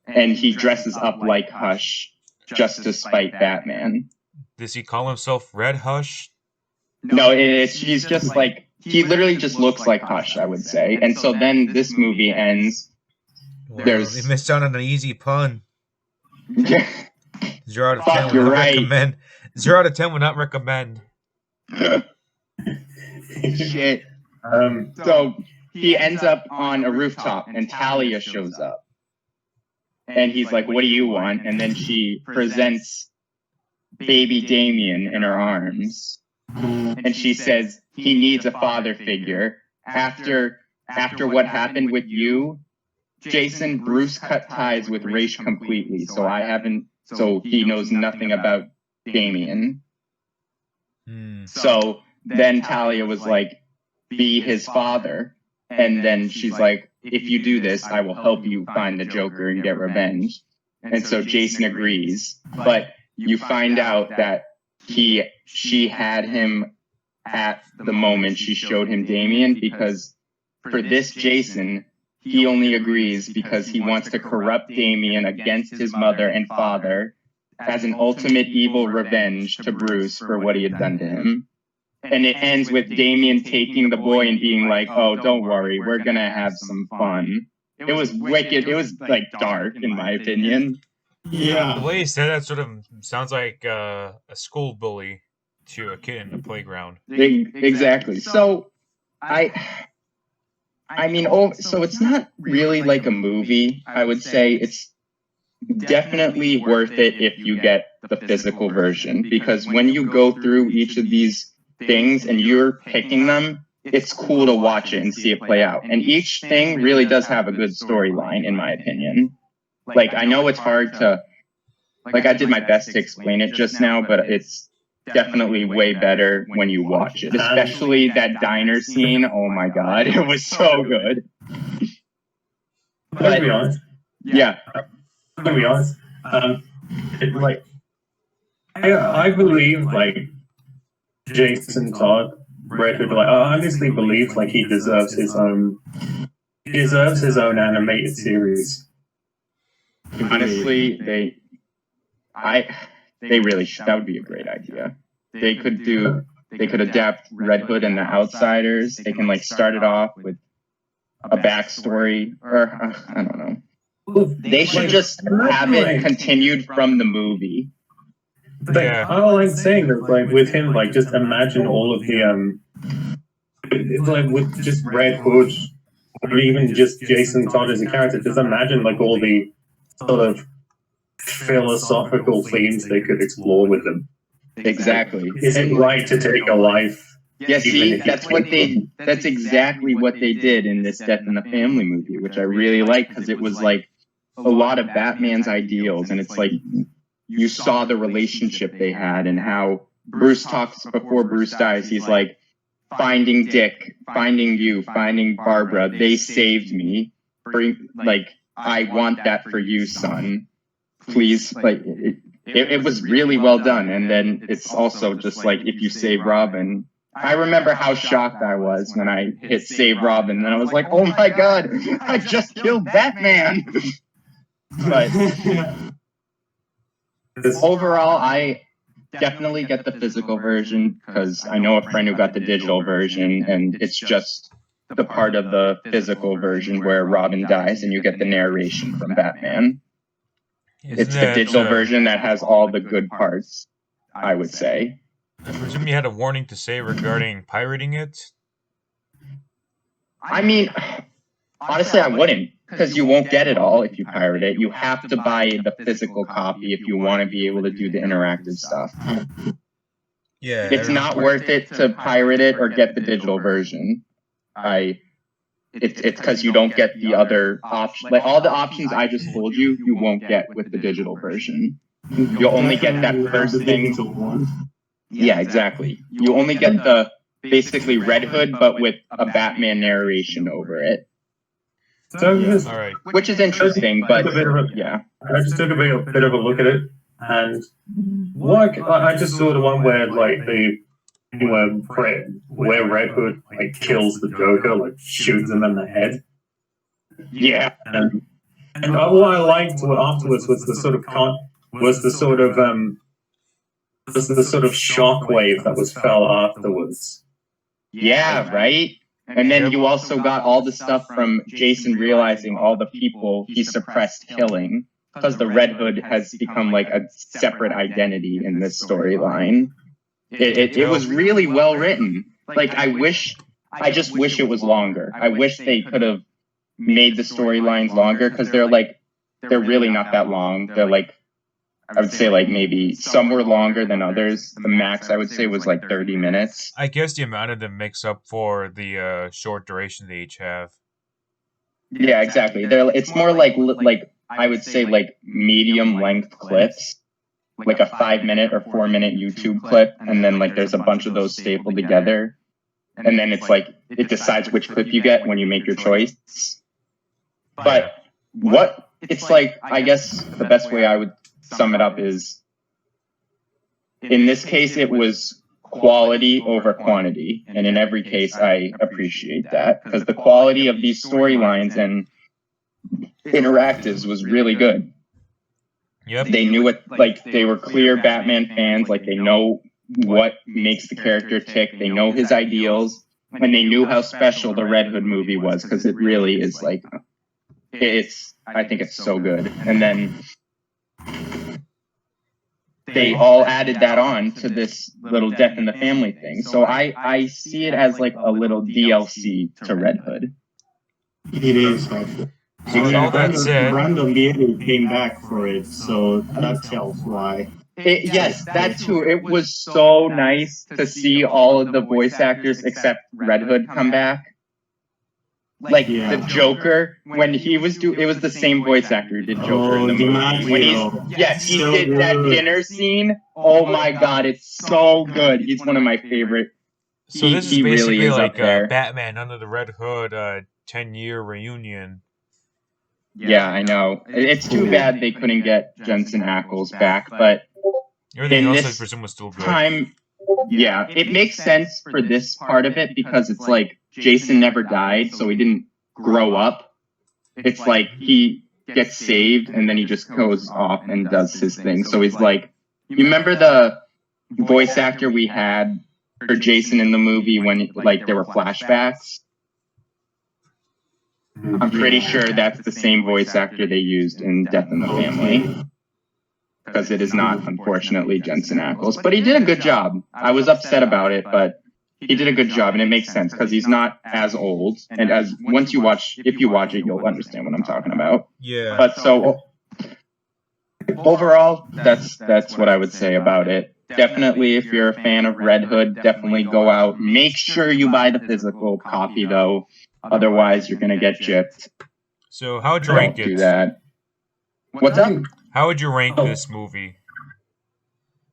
And he dresses up like Hush just to spite Batman. Does he call himself Red Hush? No, he's just like, he literally just looks like Hush, I would say. And so then this movie ends. Well, he missed out on an easy pun. 0 out of 10 would not recommend. 0 out of 10 would not recommend. Shit. So he ends up on a rooftop, and Talia shows up. And he's like, what do you want? And then she presents baby Damien in her arms. And she says, he needs a father figure. After what happened with you, Jason, Bruce cut ties with Raish completely. So he knows nothing about Damien. So then Talia was like, be his father. And then she's like, if you do this, I will help you find the Joker and get revenge. And so Jason agrees. But you find out that she had him at the moment she showed him Damien, because for this Jason, he only agrees because he wants to corrupt Damien against his mother and father as an ultimate evil revenge to Bruce for what he had done to him. And it ends with Damien taking the boy and being like, "Oh, don't worry, we're gonna have some fun." It was wicked. It was like dark, in my opinion. The Yeah. way he said that sort of sounds like a school bully to a kid in the playground. Exactly. So I mean, so it's not really like a movie. I would say it's definitely worth it if you get the physical version, because when you go through each of these things and you're picking them, it's cool to watch it and see it play out. And each thing really does have a good storyline, in my opinion. Like, I know it's hard to, like, I did my best to explain it just now, but it's definitely way better when you watch it. Especially that diner scene. Oh my god, it was so good. Let's be honest. Yeah. To be honest, I believe like Jason Todd, Red Hood, like I honestly believe like he deserves his own animated series. Honestly, they really that would be a great idea. They could adapt Red Hood and the Outsiders. They can like start it off with a backstory, or I don't know. They should just have it continued from the movie. Like, all I'm saying is, like, with him, like, just imagine all of the, like, with just Red Hood, or even just Jason Todd as a character, just imagine, like, all the sort of philosophical themes they could explore with them. Exactly. Is it right to take a life? Yeah, see, that's exactly what they did in this Death in the Family movie, which I really like, because it was like a lot of Batman's ideals, and it's like you saw the relationship they had and how Bruce talks before Bruce dies. He's like, finding Dick, finding you, finding Barbara, they saved me. Like, I want that for you, son. Please, like, it was really well done. And then it's also just like, if you save Robin, I remember how shocked I was when I hit save Robin, and I was like, oh my god, I just killed Batman. But overall, I definitely get the physical version, because I know a friend who got the digital version, and it's just the part of the physical version where Robin dies and you get the narration from Batman. It's the digital version that has all the good parts, I would say. I presume you had a warning to say regarding pirating it? I mean, honestly, I wouldn't, because you won't get it all if you pirate it. You have to buy the physical copy if you want to be able to do the interactive stuff. Yeah. It's not worth it to pirate it or get the digital version. It's because you don't get the other option. Like, all the options I just told you, you won't get with the digital version. You'll only get that first thing. Yeah, exactly. You only get the basically Red Hood, but with a Batman narration over it. So, all right. Which is interesting, but yeah. I just took a bit of a look at it, and I just saw the one where like where Red Hood like kills the Joker, like shoots him in the head. Yeah. And what I liked afterwards was the sort of shockwave that was felt afterwards. Yeah, right? And then you also got all the stuff from Jason realizing all the people he suppressed killing, because the Red Hood has become like a separate identity in this storyline. It was really well written. Like, I just wish it was longer. I wish they could have made the storylines longer, because they're really not that long. They're like, I would say like maybe some were longer than others. The max I would say was like 30 minutes. I guess the amount of them makes up for the short duration they each have. Yeah, exactly. It's more like I would say like medium length clips, like a 5-minute or 4-minute YouTube clip, and then like there's a bunch of those stapled together, and then it's like it decides which clip you get when you make your choice. But what it's like, I guess the best way I would sum it up is, in this case, it was quality over quantity, and in every case, I appreciate that, because the quality of these storylines and interactives was really good. Yep. They knew what, like, they were clear Batman fans. Like, they know what makes the character tick. They know his ideals, and they knew how special the Red Hood movie was, because it really is like, I think it's so good. And then they all added that on to this little Death in the Family thing. So I see it as like a little DLC to Red Hood. It is, actually. So with all that said, Brandon Beatty came back for it, so that tells why. Yes, that too. It was so nice to see all of the voice actors except Red Hood come back. Like the Joker, when he was it was the same voice actor who did Joker in the movie. When he did that dinner scene. Oh my god, it's so good. He's one of my favorite. So this is he basically really is like up there. Batman Under the Red Hood 10-year reunion. Yeah, I know. It's too bad they couldn't get Jensen Ackles back, but Everything in else, I this presume, was still good. time, yeah, it makes sense for this part of it because it's like Jason never died, so he didn't grow up. It's like he gets saved and then he just goes off and does his thing. So he's like, you remember the voice actor we had for Jason in the movie when like there were flashbacks? I'm pretty sure that's the same voice actor they used in Death in the Family. Because it is not, unfortunately, Jensen Ackles. But he did a good job. I was upset about it, but he did a good job, and it makes sense because he's not as old. And as if you watch it, you'll understand what I'm talking about. Yeah. But so overall, that's what I would say about it. Definitely, if you're a fan of Red Hood, definitely go out. Make sure you buy the physical copy, though. Otherwise, you're gonna get gypped. So how would you rank it? Don't do that. What's up? How would you rank this movie?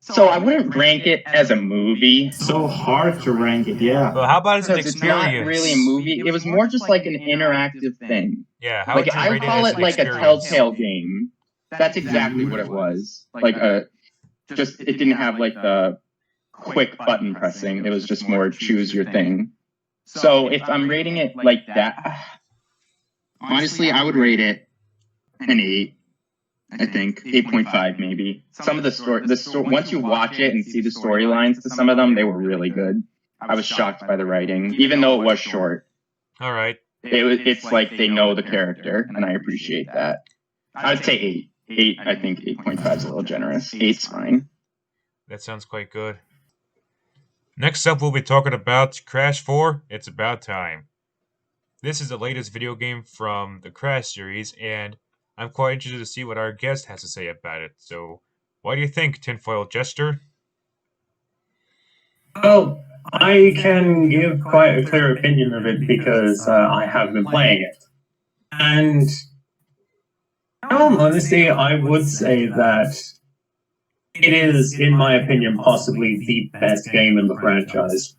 So I wouldn't rank it as a movie. So hard to rank it, yeah. Well, how about as an Because it's not experience? really a movie. It was more just like an interactive thing. Yeah, how Like would you I rate call it as it an like a experience? telltale game. That's exactly what it was. Like it didn't have like the quick button pressing. It was just more choose your thing. So if I'm rating it like that, honestly, I would rate it an 8. I think 8.5 maybe. Some of the story, once you watch it and see the storylines to some of them, they were really good. I was shocked by the writing, even though it was short. All right. It's like they know the character, and I appreciate that. I'd say 8. 8, I think 8.5 is a little generous. 8's fine. That sounds quite good. Next up, we'll be talking about Crash 4, It's About Time. This is the latest video game from the Crash series, and I'm quite interested to see what our guest has to say about it. So, what do you think, Tinfoiled Jester? Well, I can give quite a clear opinion of it because I have been playing it. And in all honesty, I would say that it is, in my opinion, possibly the best game in the franchise.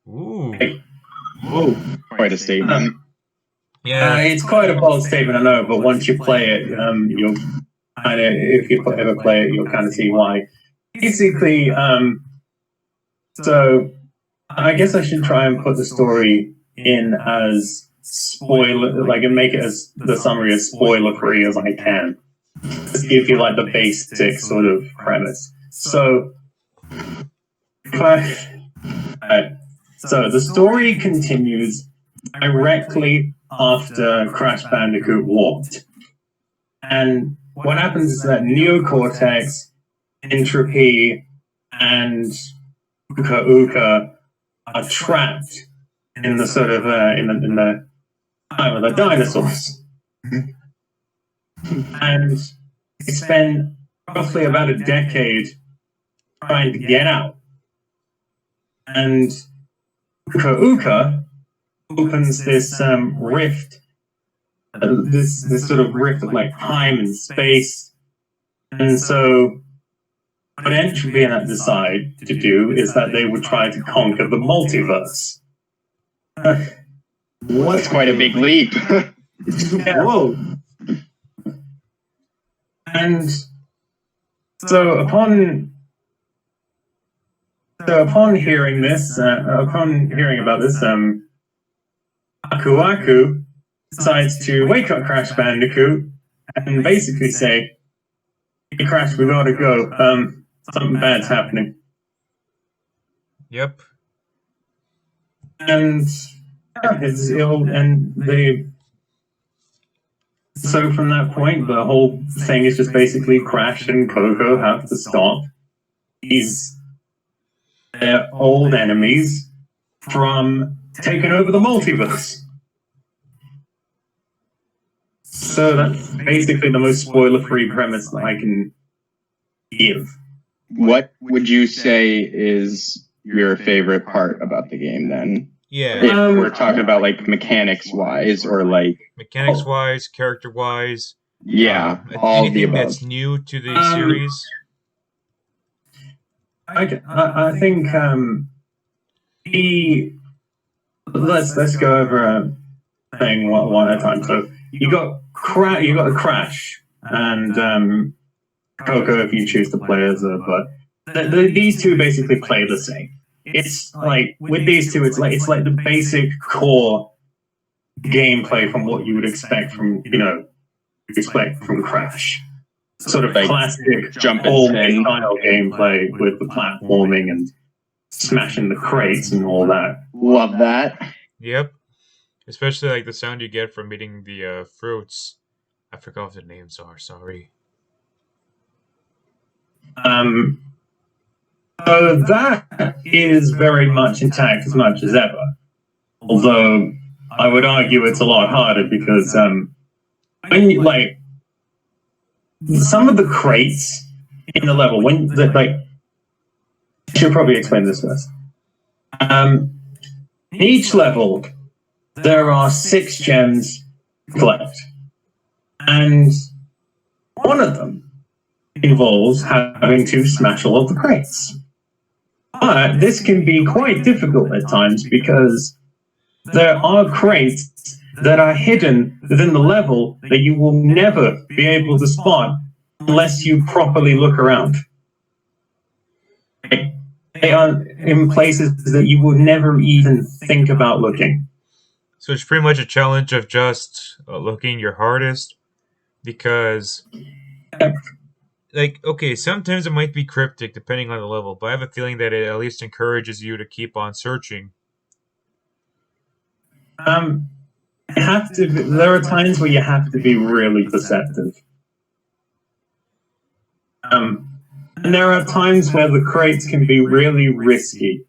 Ooh. Whoa. Quite a statement. Yeah. It's quite a bold statement, I know, but once you play it, you'll kind of, if you ever play it, you'll kind of see why. Basically, so I guess I should try and put the story in as and make it as the summary as spoiler-free as I can. Just give you like the basic sort of premise. So, so the story continues directly after Crash Bandicoot walked. And what happens is that Neocortex, Entropy, and Uka Uka are trapped in the sort of in the time of the dinosaurs. And they spend roughly about a decade trying to get out. And Uka Uka opens this rift, this sort of rift of like time and space. And so what Entropy and that decide to do is that they would try to conquer the multiverse. That's quite a big leap. Yeah. Whoa. And so upon hearing this, upon hearing about this, Aku Aku decides to wake up Crash Bandicoot and basically say, Hey, Crash, we gotta go. Something bad's happening. Yep. And it's ill, and so from that point, the whole thing is just basically Crash and Coco have to stop their old enemies from taking over the multiverse. So that's basically the most spoiler-free premise that I can give. What would you say is your favorite part about the game then? Yeah. If we're talking about like mechanics wise or like Mechanics wise, character wise. yeah, all the anything above. that's new to the series. I think let's go over a thing one at a time. So you got the Crash and Coco if you choose to play as a, but these two basically play the same. It's like with these two, it's like the basic core gameplay from what you would expect from Crash. Sort of Like classic jump old and style gameplay with the platforming and smashing the crates and all that. love that. Yep. Especially like the sound you get from eating the fruits. I forgot what the names are, sorry. So that is very much intact as much as ever. Although I would argue it's a lot harder because when you, like some of the crates in the level I should probably explain this first. In each level there are 6 gems to collect. And one of them involves having to smash all of the crates. But this can be quite difficult at times because there are crates that are hidden within the level that you will never be able to spot unless you properly look around. They are in places that you would never even think about looking. So it's pretty much a challenge of just looking your hardest because, like, okay, sometimes it might be cryptic depending on the level, but I have a feeling that it at least encourages you to keep on searching. There are times where you have to be really perceptive. And there are times where the crates can be really risky.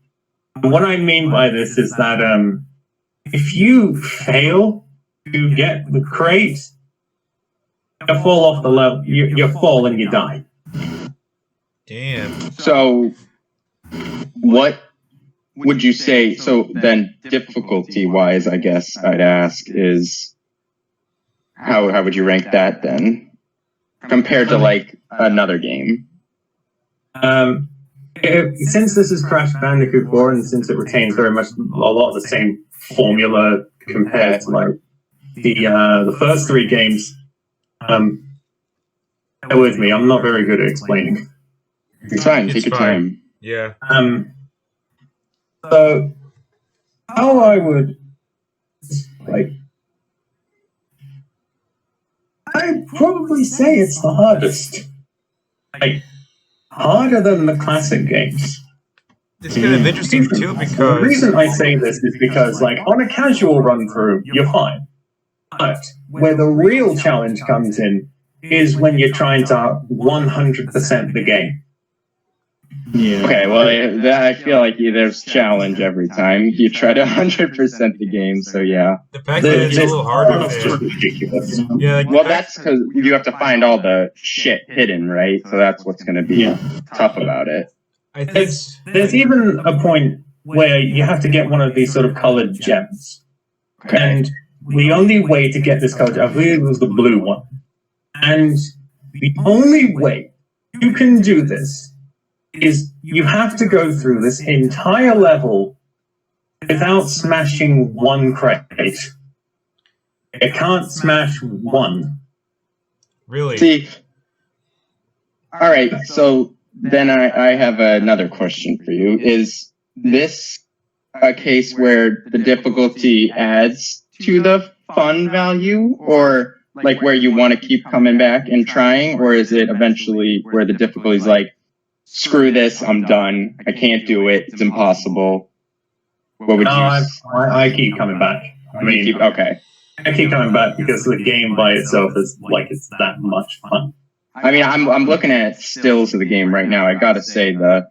And what I mean by this is that if you fail to get the crate, you fall off the level, you fall and you die. Damn. So what would you say, so then difficulty wise, I guess I'd ask is how would you rank that then compared to like another game? Since this is Crash Bandicoot 4 and since it retains very much a lot of the same formula compared to like the first 3 games, bear with me, I'm not very good at explaining. It's fine, It's take your fine. time. Yeah. So how I would I'd probably say it's the hardest. Like harder than the classic games. It's kind of interesting too The because reason I say this is because, like, on a casual run through, you're fine. But where the real challenge comes in is when you're trying to 100% the game. Yeah. Okay, well, I feel like there's challenge every time you try to 100% the game, so yeah. the fact that it's a little harder It's just than ridiculous. yeah, like, Well, that's because you have to find all the shit hidden, right? So that's what's going to be tough about it. I think There's even a point where you have to get one of these sort of colored gems. Okay. And the only way to get this color gem, I believe it was the blue one. And the only way you can do this is you have to go through this entire level without smashing one crate. You can't smash one. really. See, all right, so then I have another question for you. Is this a case where the difficulty adds to the fun value? Or, like where you want to keep coming back and trying, or is it eventually where the difficulty's like, screw this, I'm done, I can't do it, it's impossible? What would you? I keep coming back. I mean, Okay. I keep coming back because the game by itself is like it's that much fun. I mean, I'm looking at stills of the game right now. I gotta say the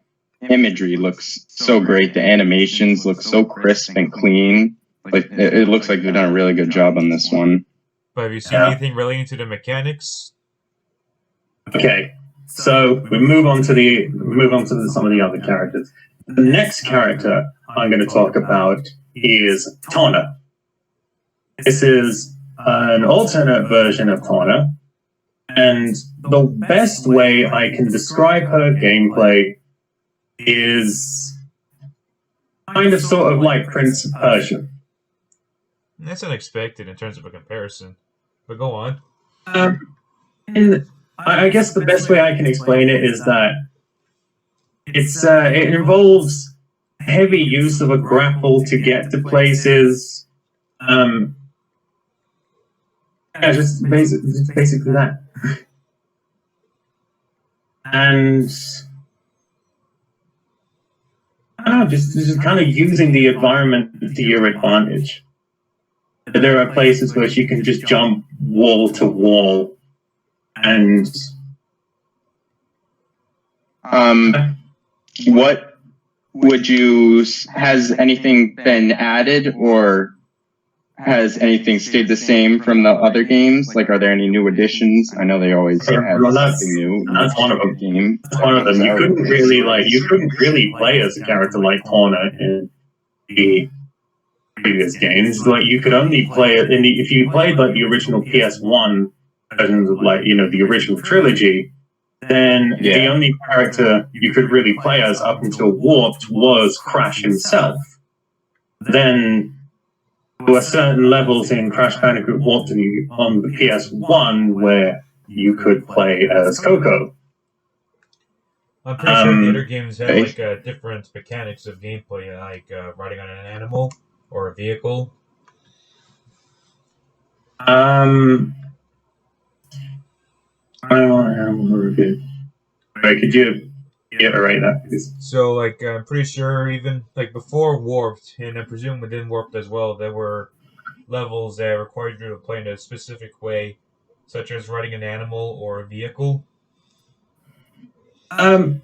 imagery looks so great. The animations look so crisp and clean. Like it looks like they've done a really good job on this one. But have you seen anything relating to the mechanics? Okay, so we move on to some of the other characters. The next character I'm going to talk about is Tawna. This is an alternate version of Tawna, and the best way I can describe her gameplay is kind of sort of like Prince of Persia. That's unexpected in terms of a comparison. But go on. And I guess the best way I can explain it is that it involves heavy use of a grapple to get to places. Just basically that. And I don't know, just kind of using the environment to your advantage. There are places where you can just jump wall to wall, and what would you? Has anything been added, or has anything stayed the same from the other games? Like, are there any new additions? I know they always have something new. That's one of them. Game. That's one of them. You couldn't really play as a character like Tawna in the previous games. Like, you could only play it if you played like the original PS1 versions of the original trilogy. Then the only character you could really play as up until Warped was Crash himself. Then there were certain levels in Crash Bandicoot Warped on the PS1 where you could play as Coco. I'm pretty sure the other games have like different mechanics of gameplay, like riding on an animal or a vehicle. I don't remember. Wait, could you iterate that, please? So, like, I'm pretty sure even, like, before Warped, and I presume within Warped as well, there were levels that required you to play in a specific way, such as riding an animal or a vehicle. There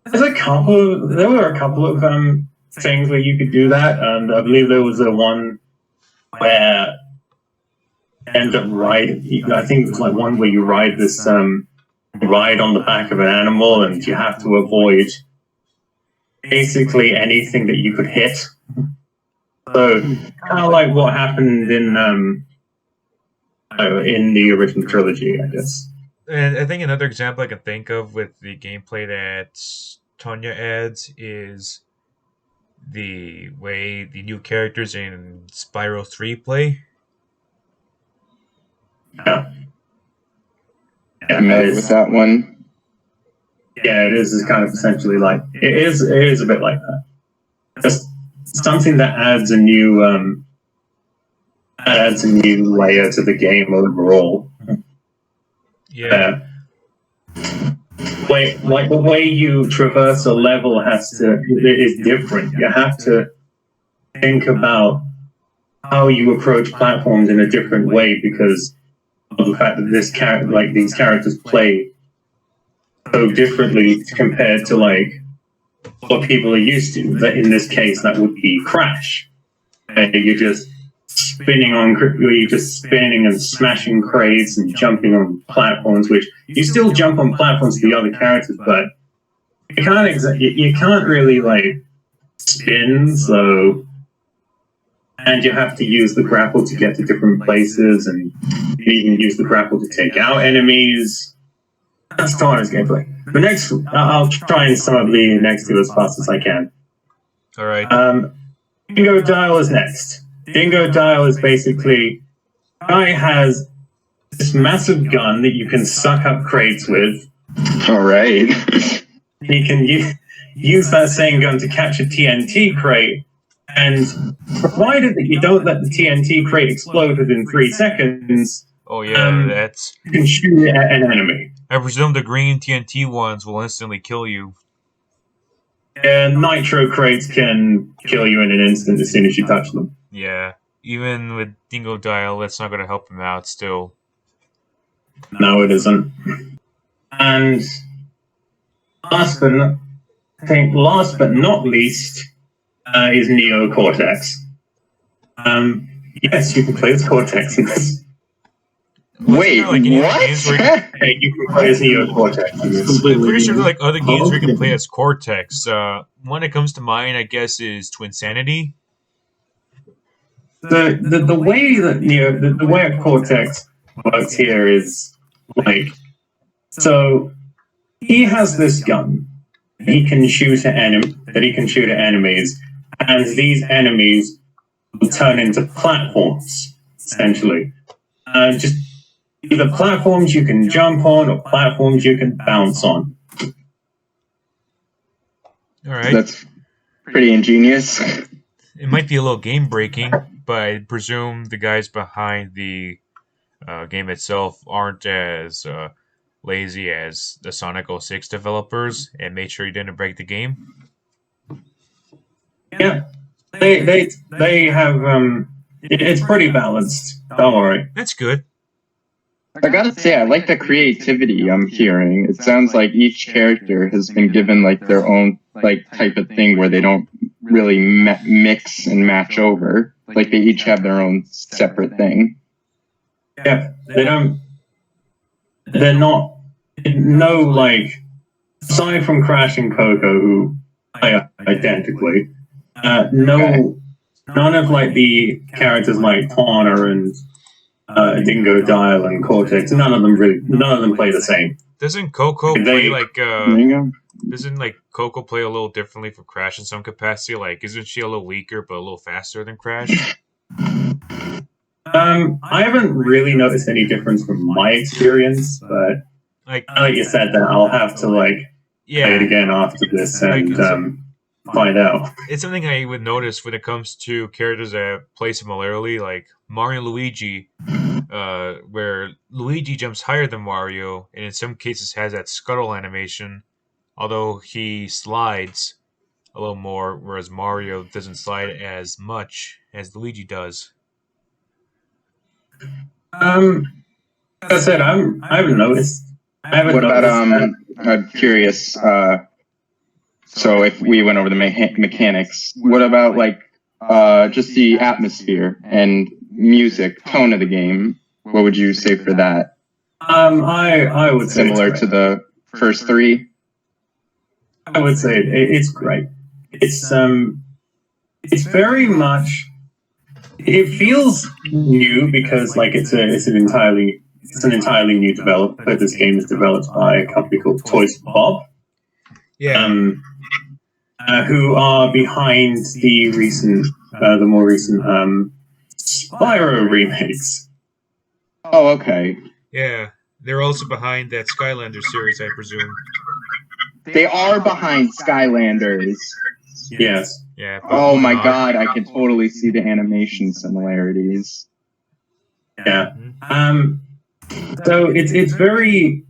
were a couple of things where you could do that, and I believe there was one where end up riding. I think it was like one where you ride this ride on the back of an animal, and you have to avoid basically anything that you could hit. So kind of like what happened in the original trilogy, I guess. And I think another example I can think of with the gameplay that Tawna adds is the way the new characters in Spyro 3 play. Yeah. Familiar with that one? Yeah, it is. It's kind of essentially like it is a bit like that. Just something that adds a new layer to the game overall. Yeah. The way you traverse a level is different. You have to think about how you approach platforms in a different way because of the fact that these characters play so differently compared to like what people are used to. In this case, that would be Crash. And you're just spinning and smashing crates and jumping on platforms, which you still jump on platforms with the other characters, but you can't really like spin, so. And you have to use the grapple to get to different places, and you even use the grapple to take out enemies. That's Tawna's gameplay. The next, I'll try and sum up the next two as fast as I can. All right. Dingo Dial is next. Dingo Dial is basically, guy has this massive gun that you can suck up crates with. All right. You can use that same gun to catch a TNT crate. And provided that you don't let the TNT crate explode within 3 seconds, Oh yeah, that's. You can shoot at an enemy. I presume the green TNT ones will instantly kill you. And nitro crates can kill you in an instant as soon as you touch them. Yeah, even with Dingo Dial, that's not going to help him out still. No, it isn't. And last but not least is Neo Cortex. Yes, you can play as Cortex in this. Wait, what? You can play as Neo Cortex. I'm pretty sure there are like other games where you can play as Cortex. One that comes to mind, I guess, is Twinsanity. The way that the way a Cortex works here is like, so he has this gun he can shoot at enemies, and these enemies will turn into platforms essentially. Just either platforms you can jump on or platforms you can bounce on. All right, That's pretty ingenious. it might be a little game breaking, but I presume the guys behind the game itself aren't as lazy as the Sonic 06 developers and made sure you didn't break the game. Yeah, they have it's pretty balanced. Don't worry. That's good. I gotta say, I like the creativity I'm hearing. It sounds like each character has been given like their own like type of thing where they don't really mix and match over. Like they each have their own separate thing. Yeah, they don't. They're not. No, like aside from Crash and Coco, who play identically, none of like the characters like Fauna and Dingo Dial and Cortex. None of them play the same. Doesn't Coco They- play like There you go. Doesn't like Coco play a little differently from Crash in some capacity? Like, isn't she a little weaker but a little faster than Crash? I haven't really noticed any difference from my experience, but Like, now that you said that, I'll have to like play it yeah, again after this and find out. it's something I would notice when it comes to characters that play similarly, like Mario and Luigi, where Luigi jumps higher than Mario, and in some cases has that scuttle animation, although he slides a little more, whereas Mario doesn't slide as much as Luigi does. Like I said, I haven't noticed. What about I'm curious. So if we went over the mechanics, what about like just the atmosphere and music, tone of the game? What would you say for that? I would say Similar it's to the first three. I would say it's great. It's very much. It feels new because like it's an entirely new developer. This game is developed by a company called Toys for Bob. Who are behind the more recent Spyro remakes. Oh, okay. Yeah, they're also behind that Skylander series, I presume. They are behind Skylanders. Yes. Yeah. Oh my god, I can totally see the animation similarities. Yeah. Mhm. So it's very,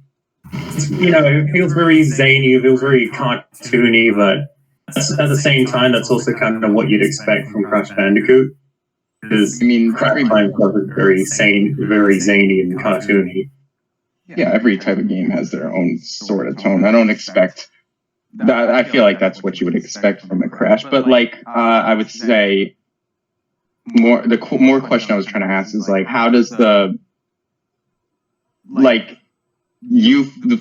it feels very zany, it feels very cartoony, but at the same time, that's also kind of what you'd expect from Crash Bandicoot. Because I mean, Crash Bandicoot is very zany and cartoony. yeah, every type of game has their own sort of tone. I don't expect that. I feel like that's what you would expect from a Crash. But like, I would say more question I was trying to ask is like, how does the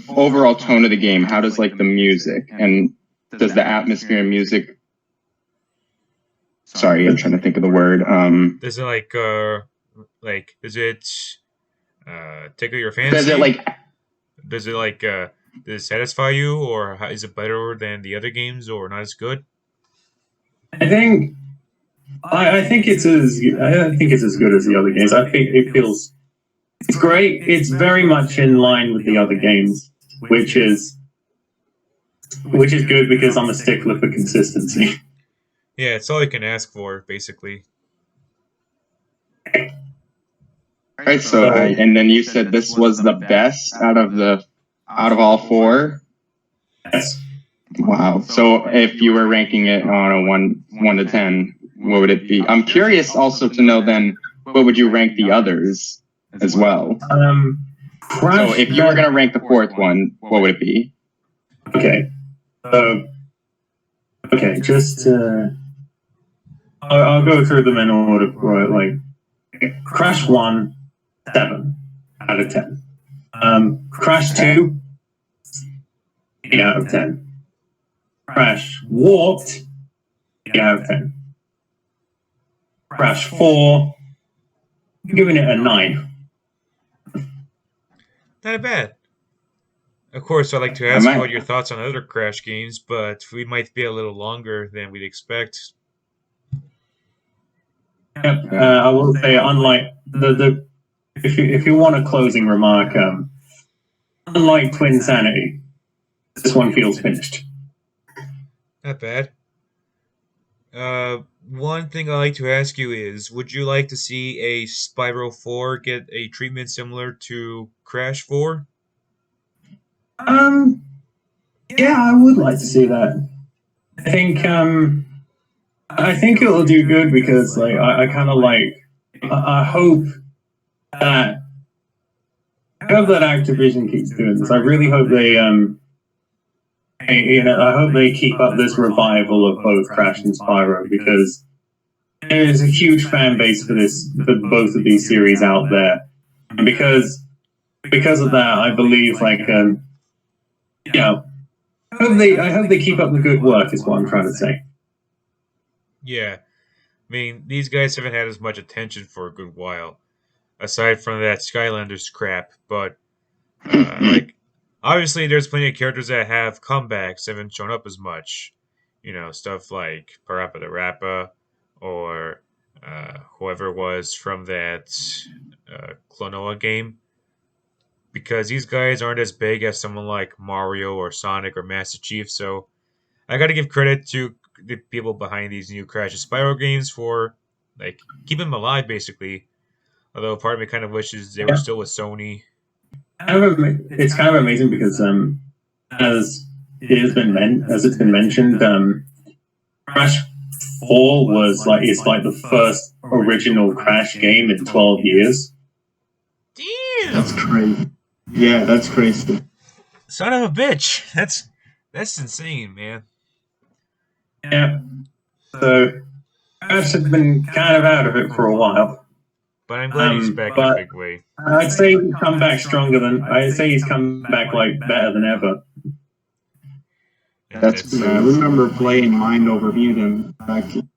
overall tone of the game? How does like the music and does the atmosphere and music? Sorry, I'm trying to think of the word. Does it does it tickle your fancy? Does it like? Does it satisfy you, or is it better than the other games, or not as good? I think it's as good as the other games. I think it's great. It's very much in line with the other games, which is good because I'm a stickler for consistency. Yeah, it's all you can ask for, basically. Right, so and then you said this was the best out of all four. Yes. Wow. So if you were ranking it on a one to 10, what would it be? I'm curious also to know then what would you rank the others as well? Crash. So if you were gonna rank the fourth one, what would it be? Okay. Okay. Just I'll go through them in order. Right, like Crash 1, 7 out of 10. Crash 2, 8 out of 10. Crash Warped, 8 out of 10. Crash 4, I'm giving it a 9. Not bad. Of course, I'd like to ask you what your thoughts on other Crash games, but we might be a little longer than we'd expect. Yep. I will say, unlike if you want a closing remark, unlike Twin Sanity, this one feels finished. Not bad. One thing I'd like to ask you is, would you like to see a Spyro 4 get a treatment similar to Crash 4? Yeah, I would like to see that. I think it'll do good because, like, I kind of like. I hope that Activision keeps doing this. I really hope they I hope they keep up this revival of both Crash and Spyro because there's a huge fan base for both of these series out there, and because of that, I believe I hope they keep up the good work. Is what I'm trying to say. Yeah. I mean, these guys haven't had as much attention for a good while, aside from that Skylanders crap, but, obviously there's plenty of characters that have comebacks, haven't shown up as much. You know, stuff like Parappa the Rappa, or whoever was from that Klonoa game. Because these guys aren't as big as someone like Mario or Sonic or Master Chief, so I gotta give credit to the people behind these new Crash and Spyro games for, like, keeping them alive, basically. Although part of me kind of wishes they were still with Sony. It's kind of amazing because, as it's been mentioned, Crash 4 is like the first original Crash game in 12 years. Damn! That's crazy. Yeah, that's crazy. Son of a bitch! That's insane, man. Yeah. So Crash has been kind of out of it for a while. But I'm glad he's back in a big way. I'd say he's come back like better than ever. And That's Yeah, I remember playing Mind Over Mutant back when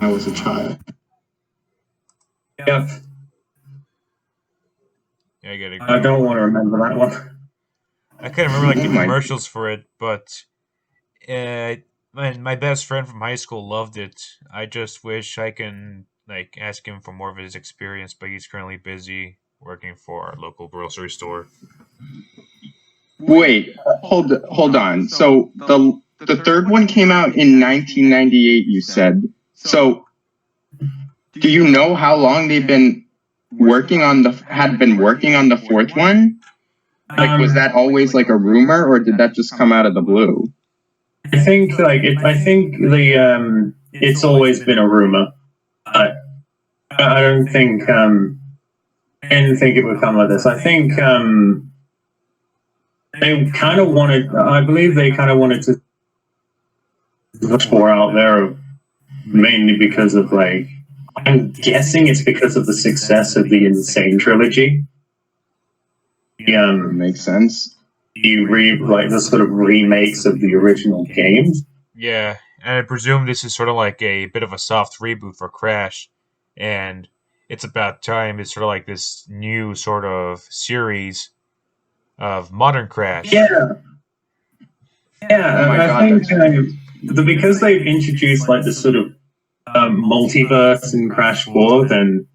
I was a child. Yep. I gotta I don't want to remember that one. I can't remember the commercials for it, but my best friend from high school loved it. I just wish I can ask him for more of his experience, but he's currently busy working for our local grocery store. Wait, hold on. So the third one came out in 1998, you said. So do you know how long they've been working on the fourth one? Like, was that always like a rumor, or did that just come out of the blue? I think it's always been a rumor. I don't think it would come like this. I think they kind of wanted. I believe they kind of wanted to put more out there, mainly because of I'm guessing it's because of the success of the Insane trilogy. Makes sense. You read the sort of remakes of the original games. Yeah, and I presume this is sort of like a bit of a soft reboot for Crash, and it's about time it's sort of like this new sort of series of modern Crash. Yeah. Oh my God, I think because they've introduced this sort of multiverse in Crash 4, then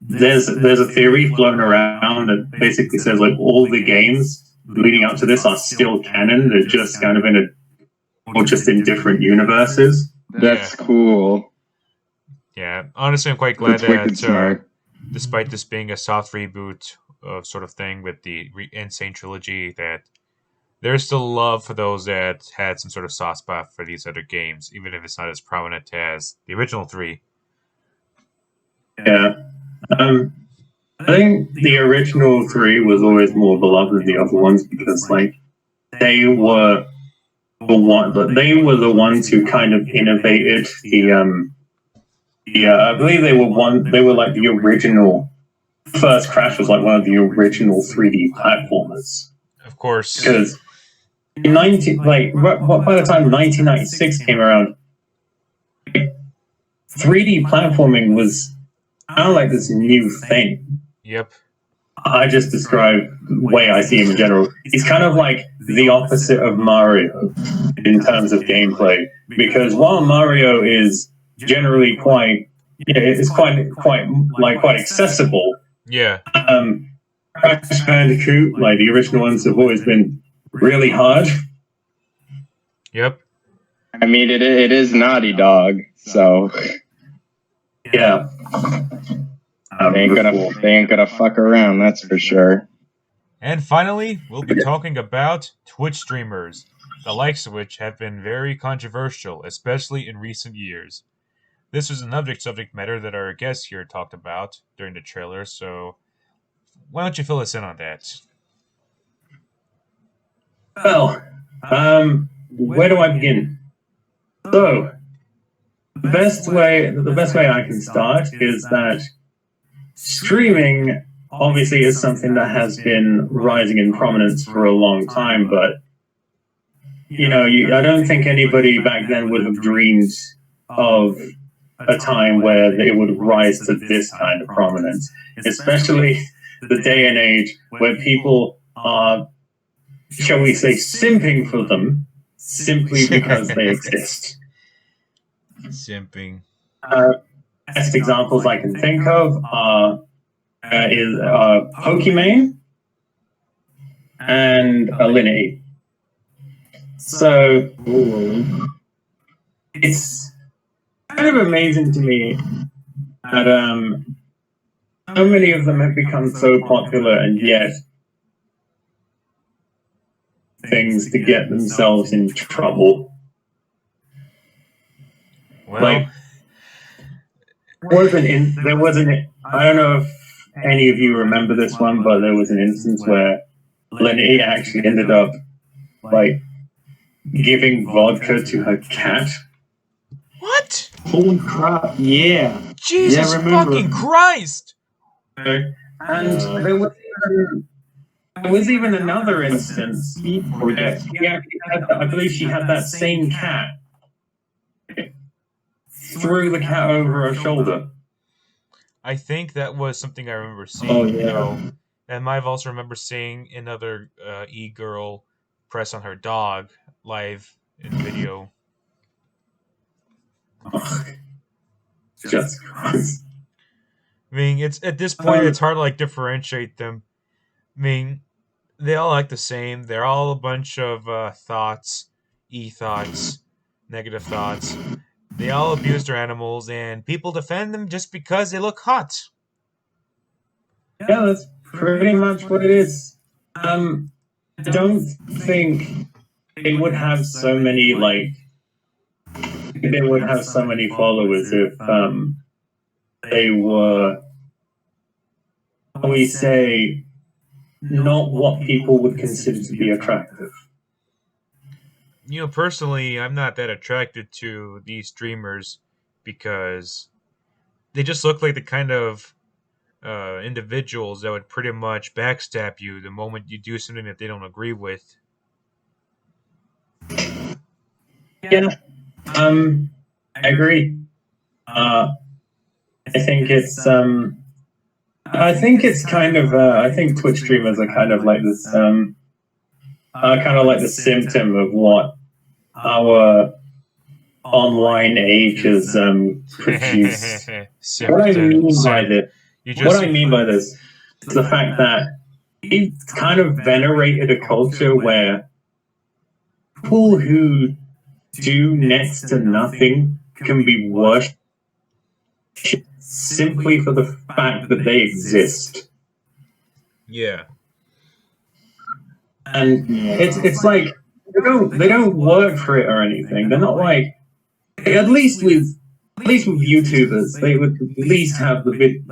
there's a theory floating around that basically says all the games leading up to this are still canon. They're just kind of in different universes. That's cool. Yeah, honestly, I'm quite glad That's wicked that smart. despite this being a soft reboot of sort of thing with the Insane trilogy, that there's still love for those that had some sort of soft spot for these other games, even if it's not as prominent as the original 3. Yeah. I think the original 3 was always more beloved than the other ones because, like, they were the ones who kind of innovated I believe they were like the original. First Crash was like one of the original 3D platformers. Of course. Because by the time 1996 came around, 3D platforming was kind of like this new thing. Yep. I just described the way I see him in general. He's kind of like the opposite of Mario in terms of gameplay. Because while Mario is generally quite accessible. Yeah. Crash Bandicoot, like the original ones, have always been really hard. Yep. I mean, it is Naughty Dog, so yeah. They ain't gonna fuck around, that's for sure. And finally, we'll be talking about Twitch streamers, the likes of which have been very controversial, especially in recent years. This was another subject matter that our guest here talked about during the trailer, so why don't you fill us in on that? Well, where do I begin? So, the best way I can start is that streaming obviously is something that has been rising in prominence for a long time, but I don't think anybody back then would have dreamed of a time where it would rise to this kind of prominence, especially the day and age where people are, shall we say, simping for them simply because they exist. Simping. Best examples I can think of is Pokimane and Alinity. So it's kind of amazing to me that so many of them have become so popular, and yet things to get themselves in trouble. Well, like, I don't know if any of you remember this one, but there was an instance where Lenny actually ended up like giving vodka to her cat. What? Holy crap! Yeah. Jesus fucking Christ! And there was even another instance where I believe she had that same cat, threw the cat over her shoulder. I think that was something I remember seeing. Oh, yeah. And I've also remember seeing another e-girl press on her dog live in video. Just Christ. I mean, it's at this point it's hard to like differentiate them. I mean, they all act the same. They're all a bunch of thoughts, e-thoughts, negative thoughts. They all abuse their animals, and people defend them just because they look hot. Yeah, that's pretty much what it is. I don't think they would have so many followers if they were, we say, not what people would consider to be attractive. Personally, I'm not that attracted to these streamers because they just look like the kind of individuals that would pretty much backstab you the moment you do something that they don't agree with. Yeah, I agree. I think it's kind of I think Twitch streamers are kind of like this kind of like the symptom of what our online age has produced. What I mean by this is the fact that it's kind of venerated a culture where people who do next to nothing can be worshipped simply for the fact that they exist. Yeah. And it's like they don't work for it or anything. They're not like, at least with YouTubers, they would at least have they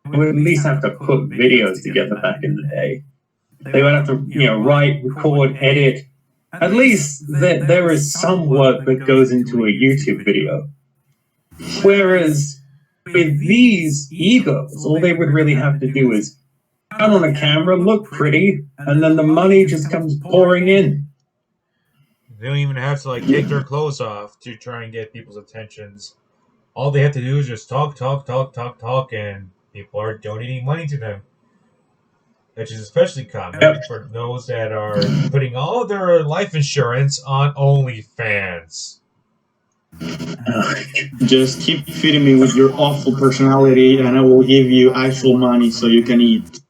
would at least have to put videos together back in the day. They would have to, write, record, edit. At least there is some work that goes into a YouTube video. Whereas with these egos, all they would really have to do is turn on a camera, look pretty, and then the money just comes pouring in. They don't even have to like take their clothes off to try and get people's attentions. All they have to do is just talk, and people are donating money to them. Which is especially common for those that are putting all their life insurance on OnlyFans. Just keep feeding me with your awful personality, and I will give you actual money so you can eat.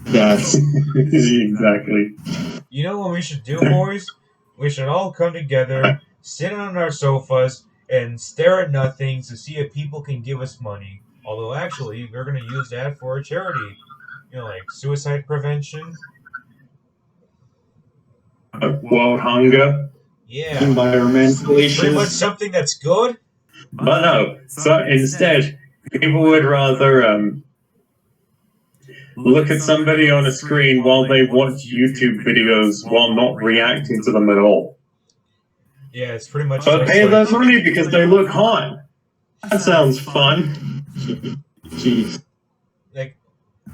That's exactly. You know what we should do, boys? We should all come together, sit on our sofas, and stare at nothing to see if people can give us money. Although, actually, we're going to use that for a charity. Like suicide prevention. World hunger. Yeah. environmental issues. Pretty much something that's good. But no. So instead, people would rather look at somebody on a screen while they watch YouTube videos while not reacting to them at all. Yeah, it's pretty much. But pay them money because they look hot. That sounds fun. Jeez. Like,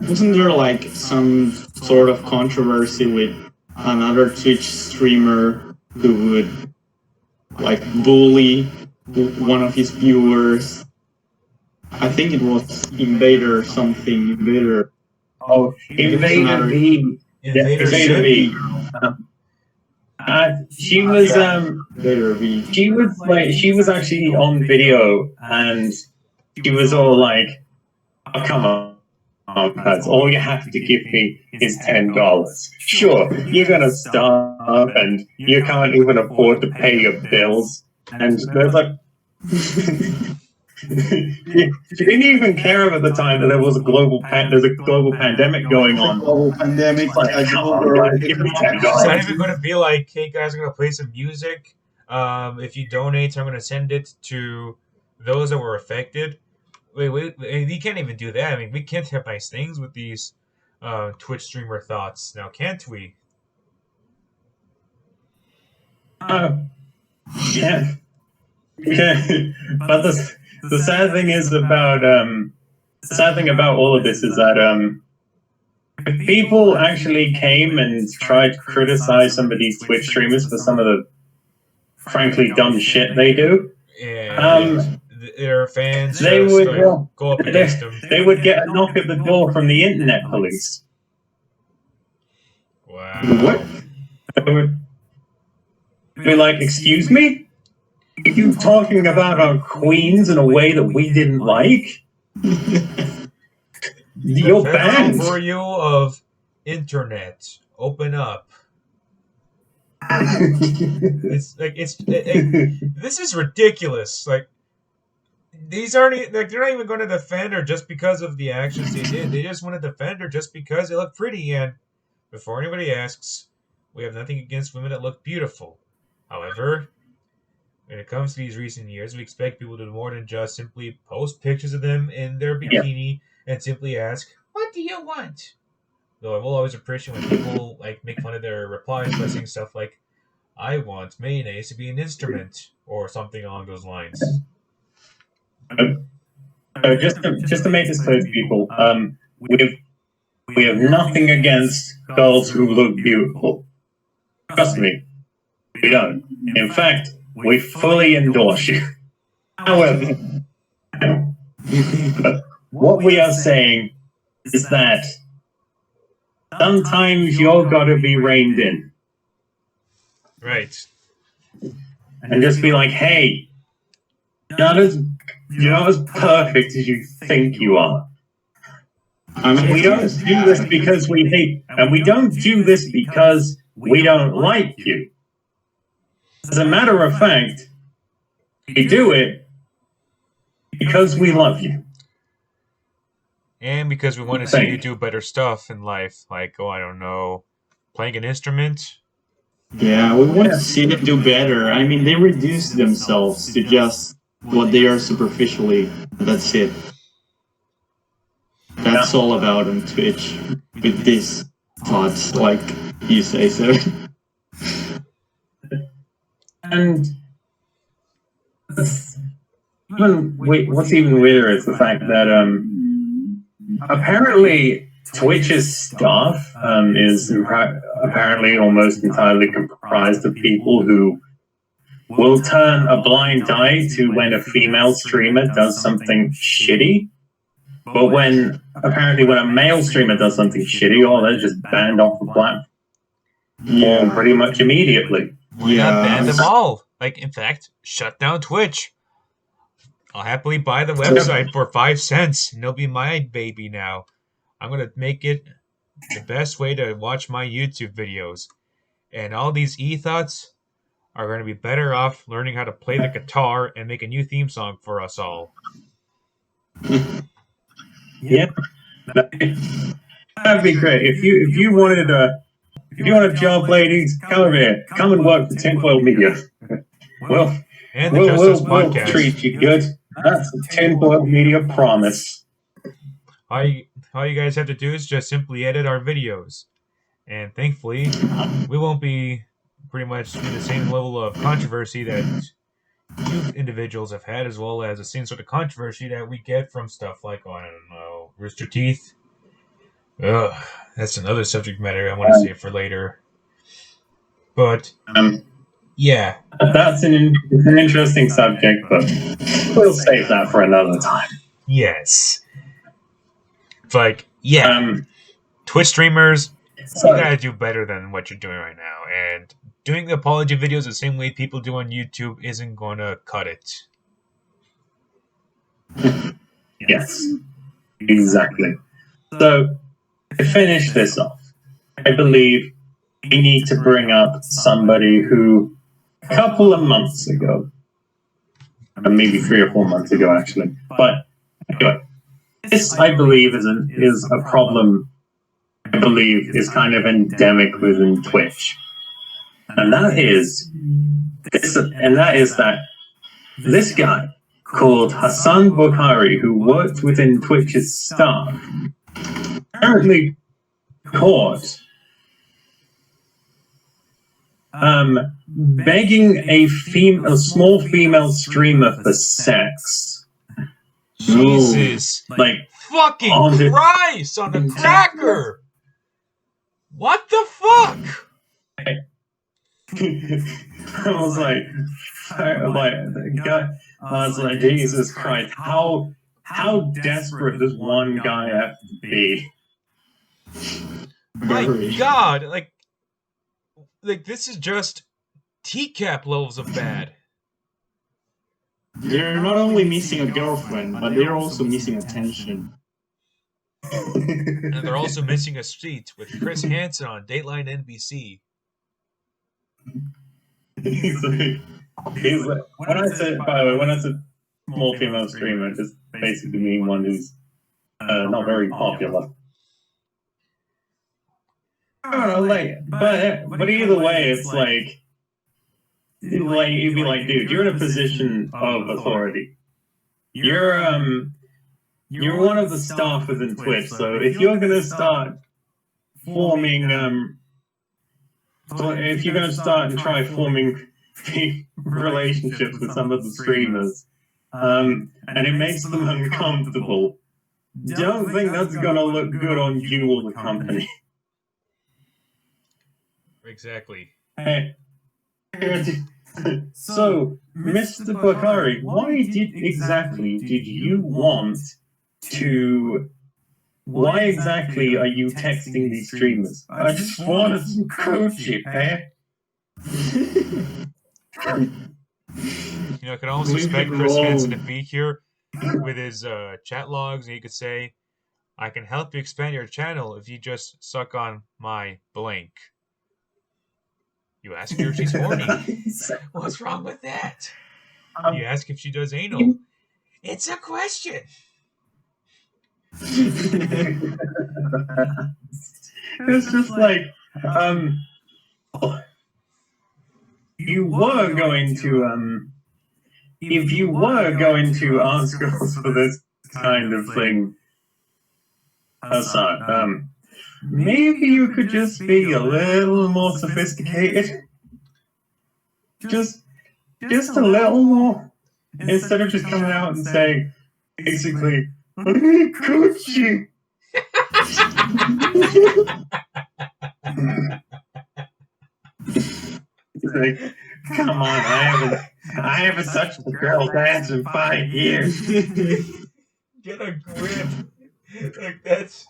wasn't there like some sort of controversy with another Twitch streamer who would like bully one of his viewers? I think it was Invader something. Invader. Oh, Invader V. Invader V. She was Invader V. she was actually on video and she was all like, "Oh, come on. That's all you have to give me is $10. Sure, you're gonna starve and you can't even afford to pay your bills." And there's like, she didn't even care at the time that there was a global pandemic going on. Global pandemic. Like, come on, guys, give me $10. it's not even going to be like, "Hey guys, I'm going to play some music. If you donate, I'm going to send it to those that were affected." Wait, you can't even do that. I mean, we can't have nice things with these Twitch streamer thoughts now, can't we? Yeah. But the sad thing is about the sad thing about all of this is that if people actually came and tried to criticize some of these Twitch streamers for some of the frankly dumb shit they do, And their fans they just, would go up against them. they would get a knock at the door from the internet police. Wow. What? They would be like, "Excuse me? Are you talking about our queens in a way that we didn't like? You're That's banned." for you of internet. Open up. It's like this is ridiculous. Like, these aren't like, they're not even going to defend her just because of the actions they did. They just want to defend her just because they look pretty. And before anybody asks, we have nothing against women that look beautiful. However, when it comes to these recent years, we expect people to do more than just simply post pictures of them in their bikini and simply ask, "What do you want?" Though I will always appreciate when people like make fun of their replies by saying stuff like, "I want mayonnaise to be an instrument," or something along those lines. So just to make this clear to people, we have nothing against girls who look beautiful. Trust me, we don't. In fact, we fully endorse you. However, what we are saying is that sometimes you're gotta be reined in. Right. And just be like, "Hey, you're not as perfect as you think you are. I mean, We don't do this because we hate, and we don't do this because we don't like you. As a matter of fact, we do it because we love you." And because we want to see you do better stuff in life, like, I don't know, playing an instrument. Yeah, we want to see them do better. I mean, they reduce themselves to just what they are superficially. That's it. That's all about on Twitch with these thoughts, like you say, so. And what's even weirder is the fact that apparently Twitch's staff is apparently almost entirely comprised of people who will turn a blind eye to when a female streamer does something shitty. But when a male streamer does something shitty, they're just banned off the platform pretty much immediately. Why not ban them all? Like, in fact, shut down Twitch. I'll happily buy the website for 5 cents, and it'll be my baby now. I'm going to make it the best way to watch my YouTube videos. And all these e-thoughts are going to be better off learning how to play the guitar and make a new theme song for us all. Yeah, that'd be great. If you wanted a job, ladies, come over here. Come and work for Tinfoiled Media. And the Justus Podcast. We'll treat you good. That's a Tinfoiled Media promise. All you guys have to do is just simply edit our videos. And thankfully, we won't be pretty much in the same level of controversy that two individuals have had, as well as the same sort of controversy that we get from stuff like, I don't know, Rooster Teeth. Ugh, that's another subject matter I want to save for later. But, yeah. That's an interesting subject, but we'll save that for another time. Yes. Like, Twitch streamers, you gotta do better than what you're doing right now. And doing the apology videos the same way people do on YouTube isn't going to cut it. Yes, exactly. So, to finish this off, I believe we need to bring up somebody who, a couple of months ago, maybe 3 or 4 months ago, actually. But anyway, this, I believe, is a problem. I believe is kind of endemic within Twitch, and that is that this guy called Hassan Bukhari, who worked within Twitch's staff, apparently caught begging a small female streamer for sex. Jesus. Like, fucking Christ on the cracker! What the fuck? I was like, Jesus Christ, how desperate does one guy have to be? My God, like this is just teacup levels of bad. They're not only missing a girlfriend, but they're also missing attention. And they're also missing a seat with Chris Hansen on Dateline NBC. He's like, when I said small female streamer, just basically mean one who's not very popular. I don't know, but either way, it's like you'd be like, dude, you're in a position of authority. You're one of the staff within Twitch, so if you're gonna start forming if you're gonna start and try forming relationships with some of the streamers, and it makes them uncomfortable, don't think that's gonna look good on you or the company. Exactly. Hey. So, Mr. Bukhari, why exactly are you texting these streamers? I just wanted some coochie, eh? I could almost expect Chris Hansen to be here with his chat logs, and he could say, I can help you expand your channel if you just suck on my blank. You ask her if she's horny. What's wrong with that? You ask if she does anal. It's a question. It's just like, you were going to, if you were going to art schools for this kind of thing, Hassan, maybe you could just be a little more sophisticated. Just a little more. Instead of just coming out and saying, basically, I need Gucci. It's like, come on, I haven't touched a girl's ass in 5 years. Get a grip. That's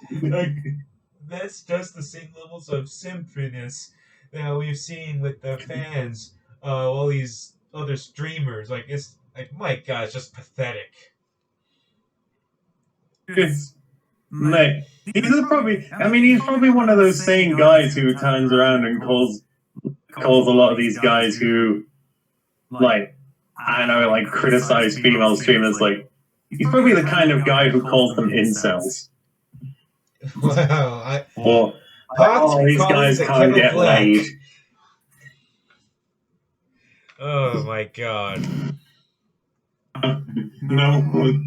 just the same levels of simpiness that we've seen with the fans, all these other streamers. Like, it's like, my God, it's just pathetic. Mate, he's probably one of those same guys who turns around and calls a lot of these guys who, like, I don't know, like, criticize female streamers. Like, he's probably the kind of guy who calls them incels. Wow, These guys can't get laid. Oh my God. No.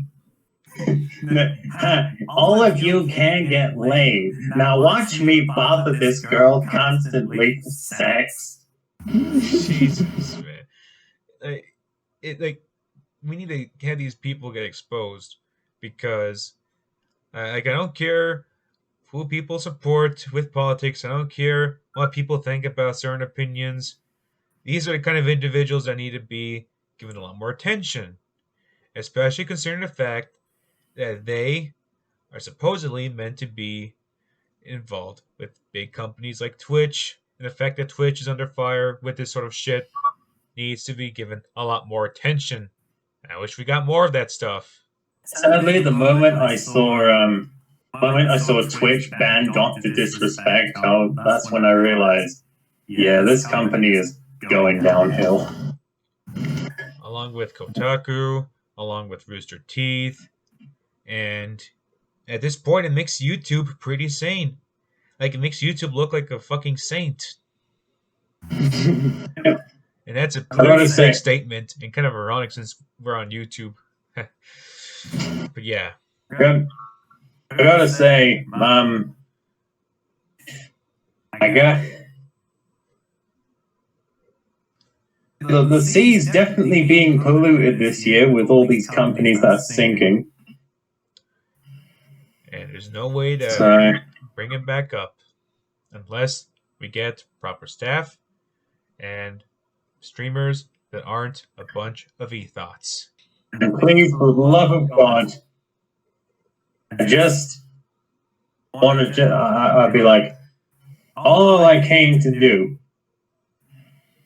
All of you can get laid. Now watch me bother this girl constantly for sex. Jesus, man. We need to have these people get exposed because, I don't care who people support with politics. I don't care what people think about certain opinions. These are the kind of individuals that need to be given a lot more attention, especially considering the fact that they are supposedly meant to be involved with big companies like Twitch, and the fact that Twitch is under fire with this sort of shit needs to be given a lot more attention. I wish we got more of that stuff. Sadly, the moment I saw Twitch ban Dr. Disrespect, that's when I realized, yeah, this company is going downhill. Along with Kotaku, along with Rooster Teeth, and at this point, it makes YouTube pretty sane. Like, it makes YouTube look like a fucking saint. And that's a pretty big statement, and kind of ironic since we're on YouTube. But yeah. I gotta say, the sea's definitely being polluted this year with all these companies that are sinking. And there's no way to bring it back up unless we get proper staff and streamers that aren't a bunch of e-thoughts. And please, for the love of God, I just want to, I'd be like, all I came to do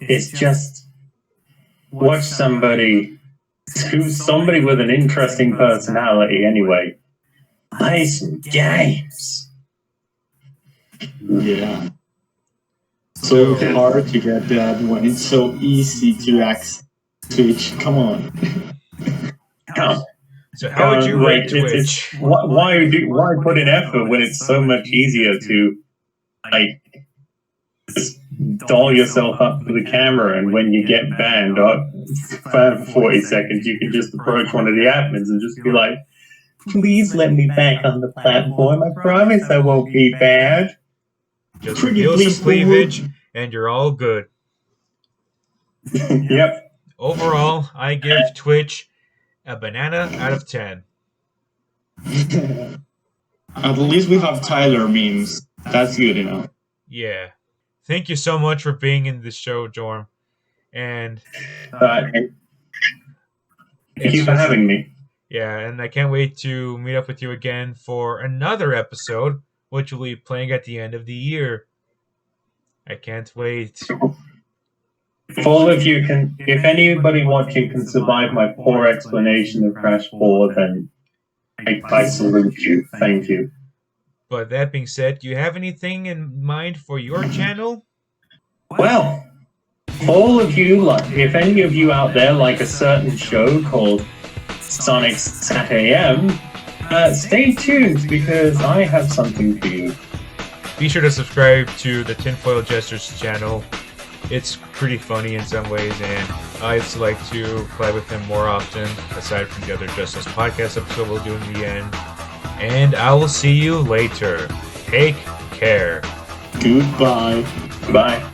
is just watch somebody with an interesting personality anyway play some games. Yeah. So hard to get that when it's so easy to access Twitch. Come on. So how would you rate Twitch? Why put in effort when it's so much easier to, like, just doll yourself up to the camera, and when you get banned for 40 seconds, you can just approach one of the admins and just be like, please let me back on the platform. I promise I won't be bad. Just reveal some cleavage, and you're all good. Yep. Overall, I give Twitch a banana out of 10. At least we have Tyler memes. That's good enough. Yeah. Thank you so much for being in this show, Jorm. And thank you for having me. Yeah, and I can't wait to meet up with you again for another episode, which will be playing at the end of the year. I can't wait. If all of you can, if anybody watching can survive my poor explanation of Crash 4, then I salute you. Thank you. But that being said, do you have anything in mind for your channel? Well, all of you, like, if any of you out there like a certain show called Sonic Sat AM, Stay tuned because I have something for you. Be sure to subscribe to the Tinfoiled Jester's channel. It's pretty funny in some ways, and I just like to play with him more often, aside from the other Justus Podcast episode we'll do in the end. And I will see you later. Take care. Goodbye. Bye.